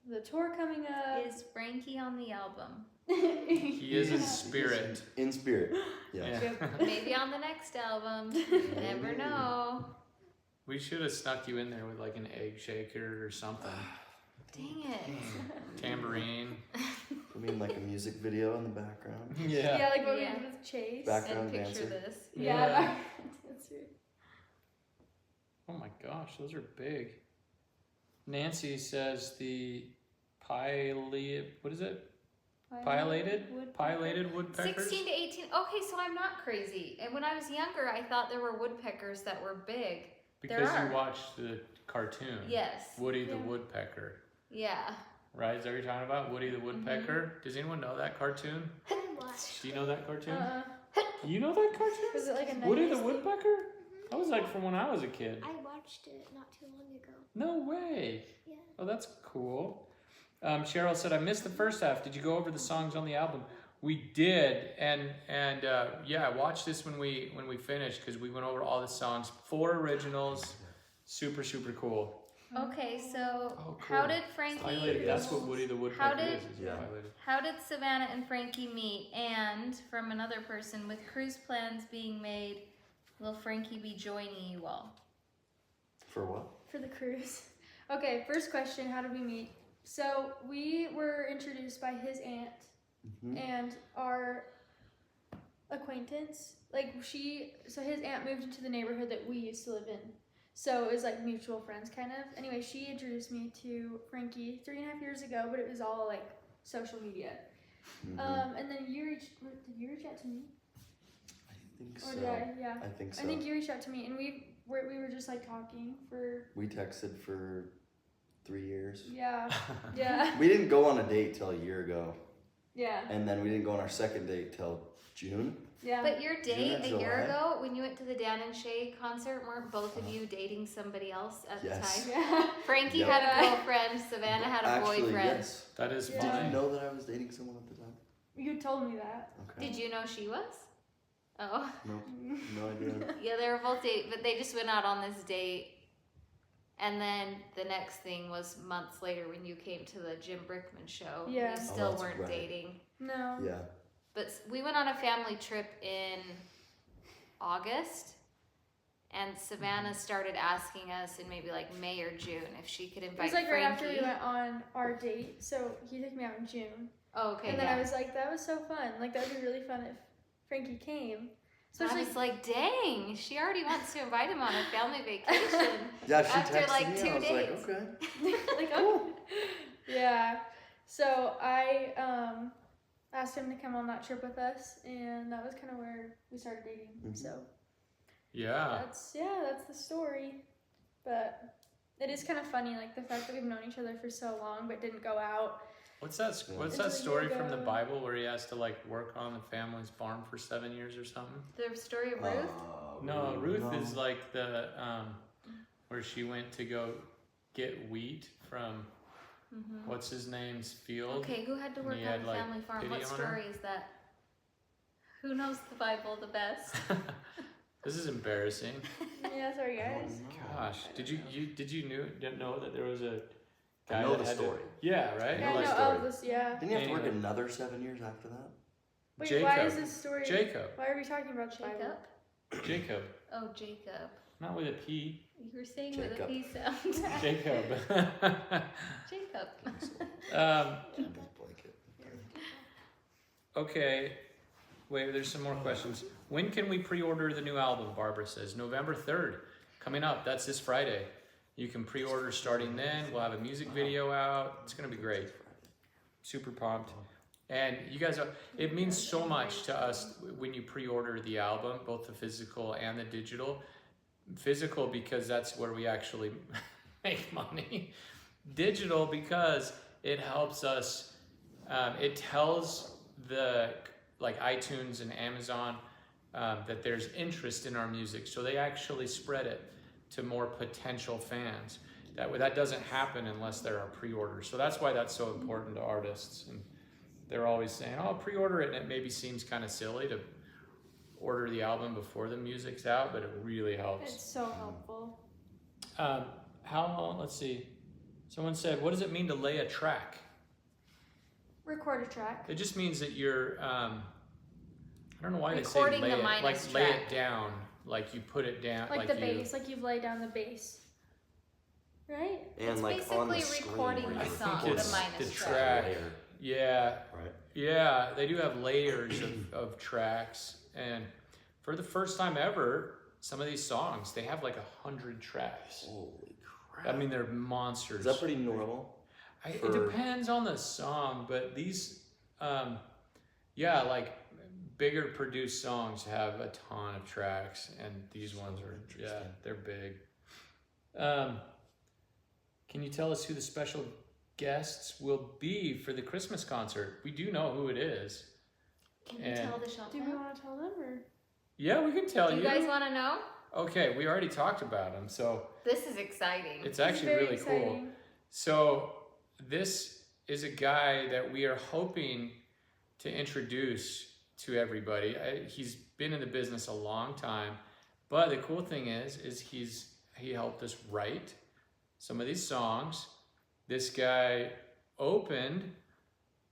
[SPEAKER 1] the tour coming up?
[SPEAKER 2] Is Frankie on the album?
[SPEAKER 3] he is in spirit.
[SPEAKER 4] In spirit. Yes.
[SPEAKER 3] Yeah.
[SPEAKER 2] Maybe on the next album. You never know.
[SPEAKER 3] We should have snuck you in there with like an egg shaker or something.
[SPEAKER 2] Dang it.
[SPEAKER 3] Tambourine.
[SPEAKER 4] I mean, like a music video in the background.
[SPEAKER 1] Yeah, like what
[SPEAKER 2] Yeah.
[SPEAKER 1] we did with Chase.
[SPEAKER 4] Background
[SPEAKER 2] And picture
[SPEAKER 4] dancer.
[SPEAKER 2] this.
[SPEAKER 1] Yeah,
[SPEAKER 3] Yeah.
[SPEAKER 1] background dancer.
[SPEAKER 3] Oh my gosh, those are big. Nancy says the what is it? Pileated woodpeckers?
[SPEAKER 2] 16 to 18. Okay, so I'm not crazy. And when I was younger, I thought there were woodpeckers that were big.
[SPEAKER 3] Because
[SPEAKER 2] There
[SPEAKER 3] you
[SPEAKER 2] are.
[SPEAKER 3] watched the cartoon.
[SPEAKER 2] Yes.
[SPEAKER 3] Woody the
[SPEAKER 1] Yeah.
[SPEAKER 3] Woodpecker.
[SPEAKER 2] Yeah.
[SPEAKER 3] Right? Is that what you're talking about? Woody the Woodpecker? Does anyone know that cartoon?
[SPEAKER 6] I watched.
[SPEAKER 3] Do you know that cartoon?
[SPEAKER 1] Uh-uh.
[SPEAKER 3] You know that cartoon?
[SPEAKER 1] Was it like a
[SPEAKER 3] Woody
[SPEAKER 1] 90s
[SPEAKER 3] the
[SPEAKER 1] thing?
[SPEAKER 3] Woodpecker? That was like from when I was a kid.
[SPEAKER 6] I watched it not too long ago.
[SPEAKER 3] No way.
[SPEAKER 6] Yeah.
[SPEAKER 3] Oh, that's cool. Cheryl said, I missed the first half. Did you go over the songs on the album? We did, and yeah, watch this when we finished because we went over all the songs. 4 originals, super cool.
[SPEAKER 2] Okay, so
[SPEAKER 3] Oh,
[SPEAKER 2] how
[SPEAKER 3] cool.
[SPEAKER 2] did Frankie?
[SPEAKER 3] Pileated. That's what Woody the Woodpecker is
[SPEAKER 4] Yeah.
[SPEAKER 3] pileated.
[SPEAKER 2] How did Savannah and Frankie meet? And from another person, with cruise plans being made, will Frankie be joining you all?
[SPEAKER 4] For what?
[SPEAKER 1] For the cruise. Okay, first question, how did we meet? So we were introduced by his aunt
[SPEAKER 4] Mhm.
[SPEAKER 1] and our acquaintance. Like so his aunt moved into the neighborhood that we used to live in. So it was like mutual friends kind of. Anyway, she introduced me to Frankie 3.5 years ago, but it was all like social media. And then did you reach out to me?
[SPEAKER 4] I think
[SPEAKER 1] Or
[SPEAKER 4] so.
[SPEAKER 1] did I? Yeah.
[SPEAKER 4] I think so.
[SPEAKER 1] I think you reached out to me, and we were just like talking for.
[SPEAKER 4] We texted for 3 years.
[SPEAKER 1] Yeah. Yeah.
[SPEAKER 4] We didn't go on a date till a year ago,
[SPEAKER 1] Yeah.
[SPEAKER 4] and then we didn't go on our second date till June.
[SPEAKER 1] Yeah.
[SPEAKER 2] But your date
[SPEAKER 4] June or
[SPEAKER 2] a year
[SPEAKER 4] July?
[SPEAKER 2] ago, when you went to the Dan and Shay concert, weren't both of you dating somebody else at
[SPEAKER 4] Yes.
[SPEAKER 2] the time?
[SPEAKER 1] Yeah.
[SPEAKER 2] Frankie
[SPEAKER 4] Yep.
[SPEAKER 2] had a girlfriend, Savannah had a
[SPEAKER 4] Actually,
[SPEAKER 2] boyfriend.
[SPEAKER 4] yes.
[SPEAKER 3] That is
[SPEAKER 1] Yeah.
[SPEAKER 4] Did
[SPEAKER 3] funny.
[SPEAKER 4] you know that I was dating someone at the time?
[SPEAKER 1] You told me that.
[SPEAKER 4] Okay.
[SPEAKER 2] Did you know she was? Oh.
[SPEAKER 4] No, no idea.
[SPEAKER 2] Yeah, they were both dating, but they just went out on this date. And then the next thing was months later when you came to the Jim Brickman show.
[SPEAKER 1] Yeah.
[SPEAKER 2] You
[SPEAKER 1] Oh,
[SPEAKER 2] still
[SPEAKER 4] that's
[SPEAKER 2] weren't
[SPEAKER 4] right.
[SPEAKER 2] dating.
[SPEAKER 1] No.
[SPEAKER 4] Yeah.
[SPEAKER 2] But we went on a family trip in August. And Savannah started asking us in maybe like May or June if she could
[SPEAKER 1] It
[SPEAKER 2] invite
[SPEAKER 1] was like right after
[SPEAKER 2] Frankie.
[SPEAKER 1] we went on our date, so he took me out in June.
[SPEAKER 2] Oh, okay.
[SPEAKER 1] And then
[SPEAKER 2] yeah.
[SPEAKER 1] I was like, that was so fun. Like, that would be really fun if Frankie came.
[SPEAKER 2] I
[SPEAKER 1] Especially,
[SPEAKER 2] was like, dang, she already wants to invite him on a family vacation.
[SPEAKER 4] Yeah, she
[SPEAKER 2] After,
[SPEAKER 4] texted
[SPEAKER 2] like,
[SPEAKER 4] me
[SPEAKER 2] 2
[SPEAKER 4] and I was
[SPEAKER 2] days.
[SPEAKER 4] like, okay.
[SPEAKER 1] like, oh. Yeah. So I asked him to come on that trip with us, and that was kind of where we started dating.
[SPEAKER 4] Mhm.
[SPEAKER 1] So
[SPEAKER 3] Yeah.
[SPEAKER 1] that's the story. But it is kind of funny, like the fact that we've known each other for so long but didn't go out.
[SPEAKER 3] What's that? What's
[SPEAKER 1] Until
[SPEAKER 3] that
[SPEAKER 1] a year
[SPEAKER 3] story from the
[SPEAKER 1] ago.
[SPEAKER 3] Bible where he has to like work on the family's farm for 7 years or something?
[SPEAKER 2] The story of Ruth?
[SPEAKER 3] No, Ruth
[SPEAKER 4] no.
[SPEAKER 3] is like the where she went to go get wheat from
[SPEAKER 2] Mm-hmm.
[SPEAKER 3] what's his name's field.
[SPEAKER 2] Okay, who had to
[SPEAKER 3] And
[SPEAKER 2] work
[SPEAKER 3] he
[SPEAKER 2] on
[SPEAKER 3] had,
[SPEAKER 2] the
[SPEAKER 3] like,
[SPEAKER 2] family farm?
[SPEAKER 3] pity
[SPEAKER 2] What
[SPEAKER 3] on her?
[SPEAKER 2] story is that? Who knows the Bible the best?
[SPEAKER 3] This is embarrassing.
[SPEAKER 1] Yeah, sorry guys.
[SPEAKER 3] Gosh, didn't know that there was a
[SPEAKER 4] I
[SPEAKER 3] guy
[SPEAKER 4] know
[SPEAKER 3] that
[SPEAKER 4] the
[SPEAKER 3] had
[SPEAKER 4] story.
[SPEAKER 3] To, yeah, right.
[SPEAKER 1] Yeah, I
[SPEAKER 4] know
[SPEAKER 1] know
[SPEAKER 4] that
[SPEAKER 1] all
[SPEAKER 4] story.
[SPEAKER 1] this, yeah.
[SPEAKER 4] Didn't you have to work
[SPEAKER 3] Anyway.
[SPEAKER 4] another 7 years after that?
[SPEAKER 1] Wait,
[SPEAKER 3] Jacob.
[SPEAKER 1] why is this story?
[SPEAKER 3] Jacob.
[SPEAKER 1] Why are we talking about the
[SPEAKER 2] Jacob?
[SPEAKER 1] Bible?
[SPEAKER 3] Jacob,
[SPEAKER 2] Oh, Jacob.
[SPEAKER 3] not with a P.
[SPEAKER 2] You were saying with a
[SPEAKER 4] Jacob.
[SPEAKER 2] P sound.
[SPEAKER 3] Jacob.
[SPEAKER 2] Jacob.
[SPEAKER 4] Campbell's blanket.
[SPEAKER 3] Okay. Wait, there's some more questions. When can we pre-order the new album? Barbara says November 3rd. Coming up. That's this Friday. You can pre-order starting then. We'll have a music video out. It's gonna be great. Super pumped. And you guys are, it means so much to us when you pre-order the album, both the physical and the digital. Physical because that's where we actually make money. Digital because it helps us, it tells the like iTunes and Amazon that there's interest in our music. So they actually spread it to more potential fans. That doesn't happen unless there are pre-orders. So that's why that's so important to artists. And they're always saying, oh, pre-order it. And it maybe seems kind of silly to order the album before the music's out, but it really helps.
[SPEAKER 1] It's so helpful.
[SPEAKER 3] Let's see. Someone said, what does it mean to lay a track?
[SPEAKER 1] Record a track.
[SPEAKER 3] It just means that you're, I don't know why
[SPEAKER 2] Recording
[SPEAKER 3] they say
[SPEAKER 2] the
[SPEAKER 3] lay it,
[SPEAKER 2] minus
[SPEAKER 3] like lay
[SPEAKER 2] track.
[SPEAKER 3] it down, like you put it down,
[SPEAKER 1] Like the
[SPEAKER 3] you,
[SPEAKER 1] bass, like you've laid down the bass. Right?
[SPEAKER 4] And
[SPEAKER 2] It's
[SPEAKER 4] like on the
[SPEAKER 2] basically
[SPEAKER 4] screen,
[SPEAKER 2] recording
[SPEAKER 4] where
[SPEAKER 2] the
[SPEAKER 4] you
[SPEAKER 2] song,
[SPEAKER 4] put
[SPEAKER 2] the
[SPEAKER 3] it's
[SPEAKER 2] minus
[SPEAKER 3] the
[SPEAKER 2] track.
[SPEAKER 3] track.
[SPEAKER 4] layer,
[SPEAKER 3] Yeah,
[SPEAKER 4] right?
[SPEAKER 3] yeah, they do have layers of tracks, and for the first time ever, some of these songs, they have like 100 tracks.
[SPEAKER 4] Holy crap.
[SPEAKER 3] I mean, they're monsters.
[SPEAKER 4] Is that pretty normal?
[SPEAKER 3] It
[SPEAKER 4] for-
[SPEAKER 3] depends on the song, but these, yeah, like bigger produced songs have a ton of tracks, and these ones are, yeah,
[SPEAKER 4] interesting.
[SPEAKER 3] they're big. Can you tell us who the special guests will be for the Christmas concert? We do know who it is.
[SPEAKER 2] Can you
[SPEAKER 3] And-
[SPEAKER 2] tell the
[SPEAKER 1] Do we
[SPEAKER 2] ShawFam?
[SPEAKER 1] want to tell them or?
[SPEAKER 3] Yeah, we can tell
[SPEAKER 2] Do
[SPEAKER 3] you.
[SPEAKER 2] you guys want to know?
[SPEAKER 3] Okay, we already talked about them, so
[SPEAKER 2] This is exciting.
[SPEAKER 3] it's actually
[SPEAKER 1] very
[SPEAKER 3] really cool.
[SPEAKER 1] exciting.
[SPEAKER 3] So this is a guy that we are hoping to introduce to everybody. He's been in the business a long time, but the cool thing is he helped us write some of these songs. This guy opened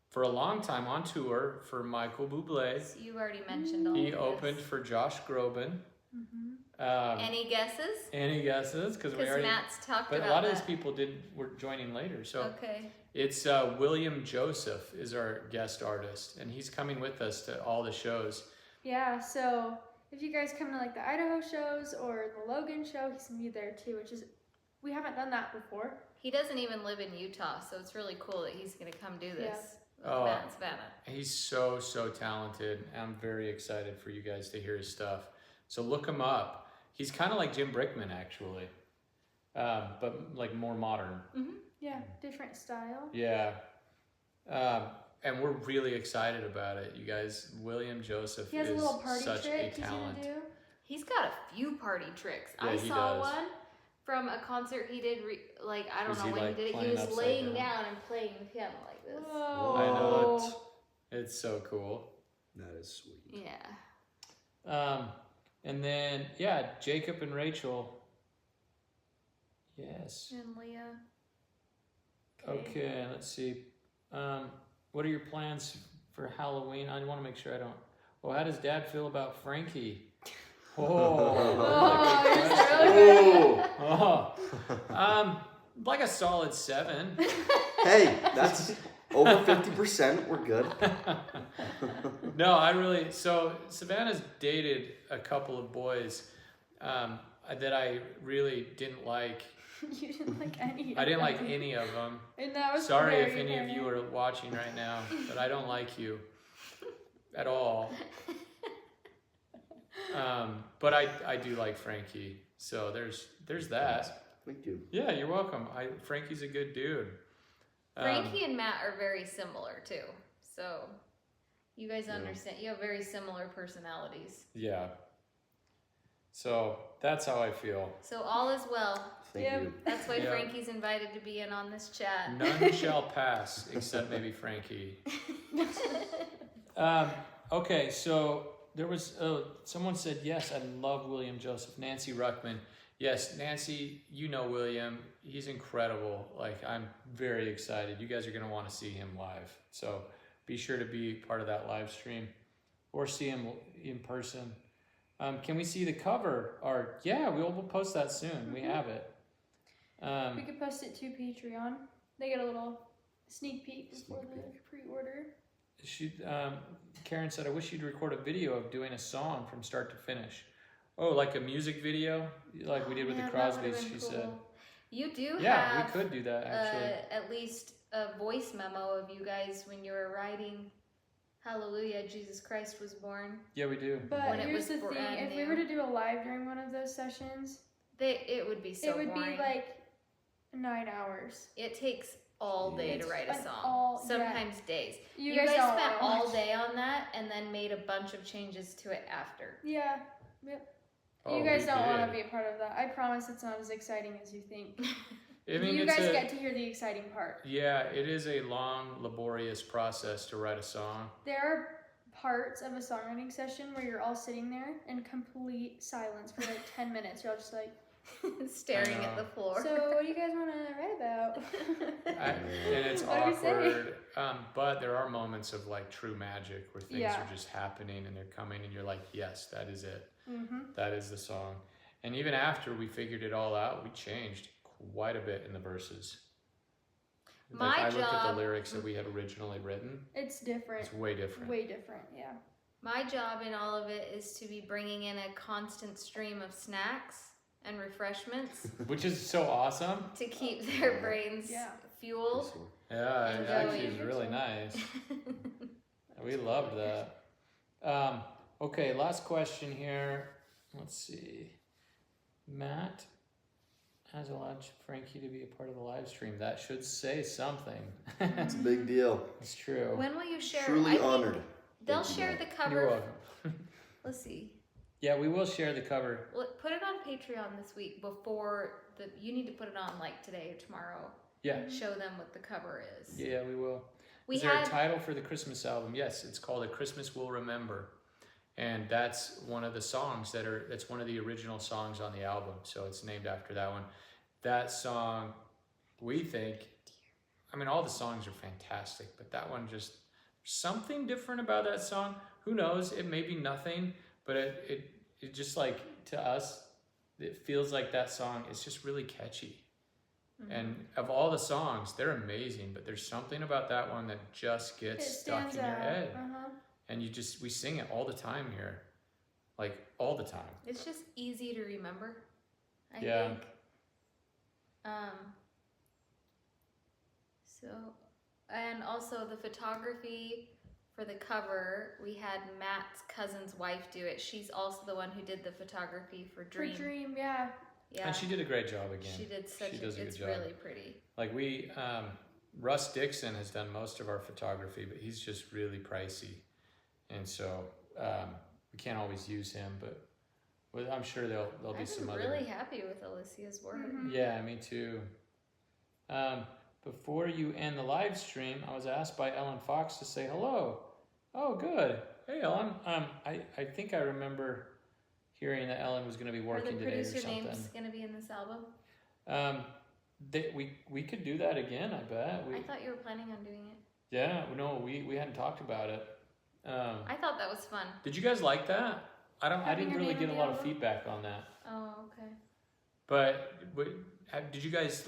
[SPEAKER 3] for a long time on tour for Michael Bublé.
[SPEAKER 2] So you already mentioned all
[SPEAKER 3] He
[SPEAKER 2] of
[SPEAKER 3] opened
[SPEAKER 2] this.
[SPEAKER 3] for Josh Groban.
[SPEAKER 1] Mm-hmm.
[SPEAKER 2] Any guesses?
[SPEAKER 3] Any guesses? Because we
[SPEAKER 2] Because
[SPEAKER 3] already.
[SPEAKER 2] Matt's talked
[SPEAKER 3] But
[SPEAKER 2] about
[SPEAKER 3] a lot of
[SPEAKER 2] that.
[SPEAKER 3] these people were joining later. So
[SPEAKER 2] Okay.
[SPEAKER 3] it's William Joseph is our guest artist, and he's coming with us to all the shows.
[SPEAKER 1] Yeah, so if you guys come to like the Idaho shows or the Logan show, he's gonna be there too, which is, we haven't done that before.
[SPEAKER 2] He doesn't even live in Utah, so it's really cool that he's gonna come do this with
[SPEAKER 3] Oh.
[SPEAKER 2] Matt and Savannah.
[SPEAKER 3] He's so talented. I'm very excited for you guys to hear his stuff. So look him up. He's kind of like Jim Brickman, actually, but like more modern.
[SPEAKER 1] Yeah, different style.
[SPEAKER 3] Yeah. And we're really excited about it, you guys. William Joseph
[SPEAKER 1] He has a
[SPEAKER 3] is
[SPEAKER 1] little party
[SPEAKER 3] such
[SPEAKER 1] trick
[SPEAKER 3] a
[SPEAKER 1] he's
[SPEAKER 3] talent.
[SPEAKER 1] gonna do.
[SPEAKER 2] He's got a few party tricks.
[SPEAKER 3] Yeah,
[SPEAKER 2] I
[SPEAKER 3] he
[SPEAKER 2] saw
[SPEAKER 3] does.
[SPEAKER 2] one from a concert he did, I don't
[SPEAKER 3] Was
[SPEAKER 2] know
[SPEAKER 3] he,
[SPEAKER 2] when
[SPEAKER 3] like,
[SPEAKER 2] he did it. He
[SPEAKER 3] playing
[SPEAKER 2] was
[SPEAKER 3] upside
[SPEAKER 2] laying
[SPEAKER 3] down?
[SPEAKER 2] down and playing the piano like this.
[SPEAKER 1] Whoa.
[SPEAKER 3] I know. It's so cool.
[SPEAKER 4] That is sweet.
[SPEAKER 2] Yeah.
[SPEAKER 3] And then, yeah, Jacob and Rachel. Yes.
[SPEAKER 2] And Leah.
[SPEAKER 3] Okay, let's see. What are your plans for Halloween? I want to make sure I don't. Well, how does Dad feel about Frankie? Oh, like a solid 7.
[SPEAKER 4] Hey, that's over 50%. We're good.
[SPEAKER 3] No, so Savannah's dated a couple of boys that I really didn't like.
[SPEAKER 1] You didn't like any of
[SPEAKER 3] I didn't
[SPEAKER 1] them.
[SPEAKER 3] like any of them.
[SPEAKER 1] And that was
[SPEAKER 3] Sorry
[SPEAKER 1] very
[SPEAKER 3] if any of you
[SPEAKER 1] apparent.
[SPEAKER 3] are watching right now, but I don't like you at all. But I do like Frankie, so there's that.
[SPEAKER 4] Thank you.
[SPEAKER 3] Yeah, you're welcome. Frankie's a good dude.
[SPEAKER 2] Frankie and Matt are very similar too. So you guys understand. You have very similar personalities.
[SPEAKER 3] Yeah. So that's how I feel.
[SPEAKER 2] So all is well.
[SPEAKER 4] Thank
[SPEAKER 1] Yeah.
[SPEAKER 4] you.
[SPEAKER 2] That's why
[SPEAKER 3] Yeah.
[SPEAKER 2] Frankie's invited to be in on this chat.
[SPEAKER 3] None shall pass except maybe Frankie. Okay, so there was someone said yes. I love William Joseph. Nancy Ruckman. Yes, Nancy, you know William. He's incredible. Like, I'm very excited. You guys are gonna want to see him live. So be sure to be part of that live stream or see him in person. Can we see the cover art? Yeah, we'll post that soon. We have it.
[SPEAKER 1] We could post it to Patreon. They get a little sneak peek before the pre-order.
[SPEAKER 3] Karen said, I wish you'd record a video of doing a song from start to finish. Oh, like a music video? Like we did with the
[SPEAKER 2] Man, that would've
[SPEAKER 3] Crosbys,
[SPEAKER 2] been
[SPEAKER 3] she
[SPEAKER 2] cool.
[SPEAKER 3] said.
[SPEAKER 2] You do
[SPEAKER 3] Yeah,
[SPEAKER 2] have
[SPEAKER 3] we could do that, actually.
[SPEAKER 2] at least a voice memo of you guys when you were writing Hallelujah, Jesus Christ was born.
[SPEAKER 3] Yeah, we do.
[SPEAKER 1] But
[SPEAKER 2] When it
[SPEAKER 1] here's
[SPEAKER 2] was
[SPEAKER 1] the thing,
[SPEAKER 2] brand
[SPEAKER 1] if we
[SPEAKER 2] new.
[SPEAKER 1] were to do a live during one of those sessions,
[SPEAKER 2] It would be so
[SPEAKER 1] it would
[SPEAKER 2] boring.
[SPEAKER 1] be like 9 hours.
[SPEAKER 2] It takes all day to
[SPEAKER 1] It's
[SPEAKER 2] write a
[SPEAKER 1] an
[SPEAKER 2] song.
[SPEAKER 1] all- yeah.
[SPEAKER 2] Sometimes days. You
[SPEAKER 1] guys
[SPEAKER 2] guys
[SPEAKER 1] don't
[SPEAKER 2] spent
[SPEAKER 1] wanna
[SPEAKER 2] all
[SPEAKER 1] watch.
[SPEAKER 2] day on that and then made a bunch of changes to it after.
[SPEAKER 1] Yeah. Yep.
[SPEAKER 3] Oh,
[SPEAKER 1] You guys
[SPEAKER 3] we
[SPEAKER 1] don't want to
[SPEAKER 3] did.
[SPEAKER 1] be a part of that. I promise it's not as exciting as you think.
[SPEAKER 3] I mean,
[SPEAKER 1] You
[SPEAKER 3] it's
[SPEAKER 1] guys get to hear the exciting part.
[SPEAKER 3] Yeah, it is a long, laborious process to write a song.
[SPEAKER 1] There are parts of a songwriting session where you're all sitting there in complete silence for like 10 minutes. You're all just like,
[SPEAKER 2] Staring
[SPEAKER 3] I
[SPEAKER 2] at the
[SPEAKER 3] know.
[SPEAKER 2] floor.
[SPEAKER 1] so what do you guys want to write about?
[SPEAKER 3] And it's
[SPEAKER 1] What do we say?
[SPEAKER 3] awkward, but there are moments of like true magic where things
[SPEAKER 1] Yeah.
[SPEAKER 3] are just happening and they're coming and you're like, yes, that is it.
[SPEAKER 1] Mm-hmm.
[SPEAKER 3] That is the song. And even after we figured it all out, we changed quite a bit in the verses. Like,
[SPEAKER 2] My
[SPEAKER 3] I looked at
[SPEAKER 2] job-
[SPEAKER 3] the lyrics that we had originally written.
[SPEAKER 1] It's different.
[SPEAKER 3] It's way different.
[SPEAKER 1] Way different, yeah.
[SPEAKER 2] My job in all of it is to be bringing in a constant stream of snacks and refreshments
[SPEAKER 3] Which is so awesome.
[SPEAKER 2] to keep their brains
[SPEAKER 1] Yeah.
[SPEAKER 2] fueled.
[SPEAKER 3] Yeah, it
[SPEAKER 2] And
[SPEAKER 3] actually
[SPEAKER 2] going.
[SPEAKER 3] is really nice. We loved that. Okay, last question here. Let's see. Matt has allowed Frankie to be a part of the live stream. That should say something.
[SPEAKER 4] It's a big deal.
[SPEAKER 3] It's true.
[SPEAKER 2] When will you share?
[SPEAKER 4] Truly
[SPEAKER 2] I think
[SPEAKER 4] honored.
[SPEAKER 2] They'll
[SPEAKER 4] Thank you,
[SPEAKER 2] share the
[SPEAKER 3] You're
[SPEAKER 2] cover.
[SPEAKER 3] welcome.
[SPEAKER 2] Let's see.
[SPEAKER 3] Yeah, we will share the cover.
[SPEAKER 2] Well, put it on Patreon this week before the. You need to put it on like today or tomorrow.
[SPEAKER 3] Yeah.
[SPEAKER 2] Show them what the cover is.
[SPEAKER 3] Yeah, we will.
[SPEAKER 2] We
[SPEAKER 3] Is there
[SPEAKER 2] had
[SPEAKER 3] a title for the Christmas album? Yes, it's called A Christmas We'll Remember. And that's one of the songs that's one of the original songs on the album. So it's named after that one. That song, we think, I mean, all the songs are fantastic, but that one just, something different about that song. Who knows? It may be nothing, but it just like, to us, it feels like that song is just really catchy. And of all the songs, they're amazing, but there's something about that one that just gets
[SPEAKER 1] It
[SPEAKER 3] stuck
[SPEAKER 1] stands
[SPEAKER 3] in your
[SPEAKER 1] out.
[SPEAKER 3] head.
[SPEAKER 1] Uh-huh.
[SPEAKER 3] and we sing it all the time here, like all the time.
[SPEAKER 2] It's just easy to remember, I
[SPEAKER 3] Yeah.
[SPEAKER 2] think. So, and also the photography for the cover, we had Matt's cousin's wife do it. She's also the one who did the photography for Dream.
[SPEAKER 1] For Dream, yeah.
[SPEAKER 2] Yeah.
[SPEAKER 3] And she did a great job again.
[SPEAKER 2] She did such
[SPEAKER 3] She does a good
[SPEAKER 2] it's
[SPEAKER 3] job.
[SPEAKER 2] really pretty.
[SPEAKER 3] Like Russ Dixon has done most of our photography, but he's just really pricey, and so we can't always use him. But I'm sure there'll be some
[SPEAKER 2] I'm
[SPEAKER 3] other.
[SPEAKER 2] really happy with Alicia's work.
[SPEAKER 1] Mhm.
[SPEAKER 3] Yeah, me too. Before you end the live stream, I was asked by Ellen Fox to say hello. Oh, good. Hey, Ellen. I think I remember hearing that Ellen was going to be
[SPEAKER 2] Are the
[SPEAKER 3] working today or
[SPEAKER 2] producer
[SPEAKER 3] something.
[SPEAKER 2] names going to be in this album?
[SPEAKER 3] We could do that again. I bet.
[SPEAKER 2] I thought you were planning on doing it.
[SPEAKER 3] Yeah. No, we hadn't talked about it.
[SPEAKER 2] I thought that was fun.
[SPEAKER 3] Did you guys like that? I
[SPEAKER 1] Having
[SPEAKER 3] didn't
[SPEAKER 1] your
[SPEAKER 3] really
[SPEAKER 1] name
[SPEAKER 3] get a
[SPEAKER 1] on the
[SPEAKER 3] lot of
[SPEAKER 1] album?
[SPEAKER 3] feedback on that.
[SPEAKER 2] Oh, okay.
[SPEAKER 3] But did you guys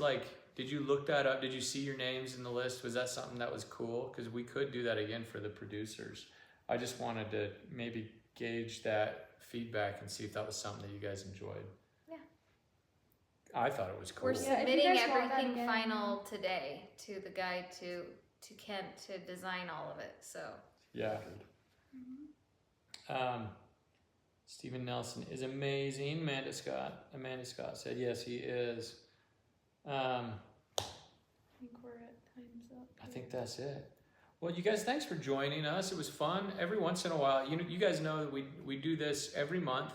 [SPEAKER 3] did you look that up? Did you see your names in the list? Was that something that was cool? Because we could do that again for the producers. I just wanted to maybe gauge that feedback and see if that was something that you guys enjoyed.
[SPEAKER 2] Yeah.
[SPEAKER 3] I thought it was cool.
[SPEAKER 2] We're
[SPEAKER 1] Yeah, if you
[SPEAKER 2] submitting
[SPEAKER 1] guys want that
[SPEAKER 2] everything
[SPEAKER 1] again.
[SPEAKER 2] final today to the guy to Kent to design all of it. So
[SPEAKER 3] Yeah. Stephen Nelson is amazing. Amanda Scott said yes, he is.
[SPEAKER 2] I think we're at time's up.
[SPEAKER 3] I think that's it. Well, you guys, thanks for joining us. It was fun. Every once in a while, you guys know that we do this every month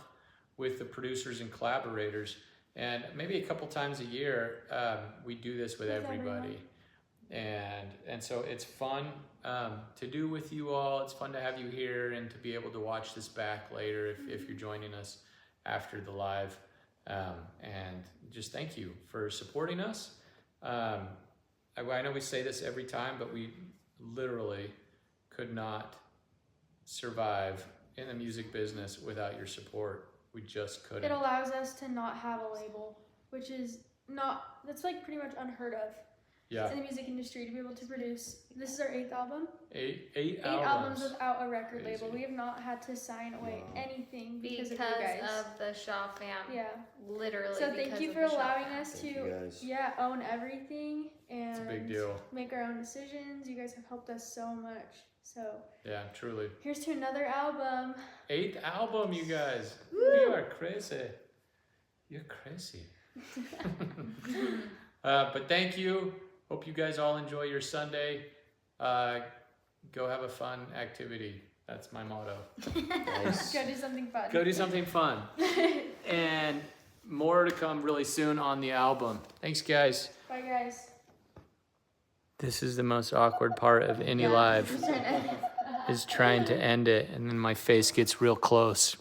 [SPEAKER 3] with the producers and collaborators, and maybe a couple times a year we do this with everybody. And so it's fun to do with you all. It's fun to have you here and to be able to watch this back later if you're joining us after the live. And just thank you for supporting us. I know we say this every time, but we literally could not survive in the music business without your support. We just couldn't.
[SPEAKER 1] It allows us to not have a label, which is that's like pretty much unheard of
[SPEAKER 3] Yeah.
[SPEAKER 1] in the music industry to be able to produce. This is our 8th album.
[SPEAKER 3] Eight
[SPEAKER 1] Albums without a record
[SPEAKER 3] Crazy.
[SPEAKER 1] label. We have not had to sign away
[SPEAKER 4] Wow.
[SPEAKER 1] anything because
[SPEAKER 2] Because
[SPEAKER 1] of you guys.
[SPEAKER 2] of the TheShawFam.
[SPEAKER 1] Yeah.
[SPEAKER 2] Literally.
[SPEAKER 1] So thank
[SPEAKER 2] because
[SPEAKER 1] you
[SPEAKER 2] of
[SPEAKER 1] for
[SPEAKER 2] the
[SPEAKER 1] allowing
[SPEAKER 2] TheShawFam.
[SPEAKER 1] us
[SPEAKER 4] Thank
[SPEAKER 1] to
[SPEAKER 4] you guys.
[SPEAKER 1] own everything and
[SPEAKER 3] It's a big deal.
[SPEAKER 1] make our own decisions. You guys have helped us so much. So
[SPEAKER 3] Yeah, truly.
[SPEAKER 1] here's to another album.
[SPEAKER 3] 8th album, you guys.
[SPEAKER 1] Woo!
[SPEAKER 3] You are crazy. You're crazy. But thank you. Hope you guys all enjoy your Sunday. Go have a fun activity. That's my motto.
[SPEAKER 4] Nice.
[SPEAKER 1] Go do something fun.
[SPEAKER 3] Go do something fun. And more to come really soon on the album. Thanks, guys.
[SPEAKER 1] Bye, guys.
[SPEAKER 3] This is the most awkward part of any live, is trying to end it, and then my face gets real close.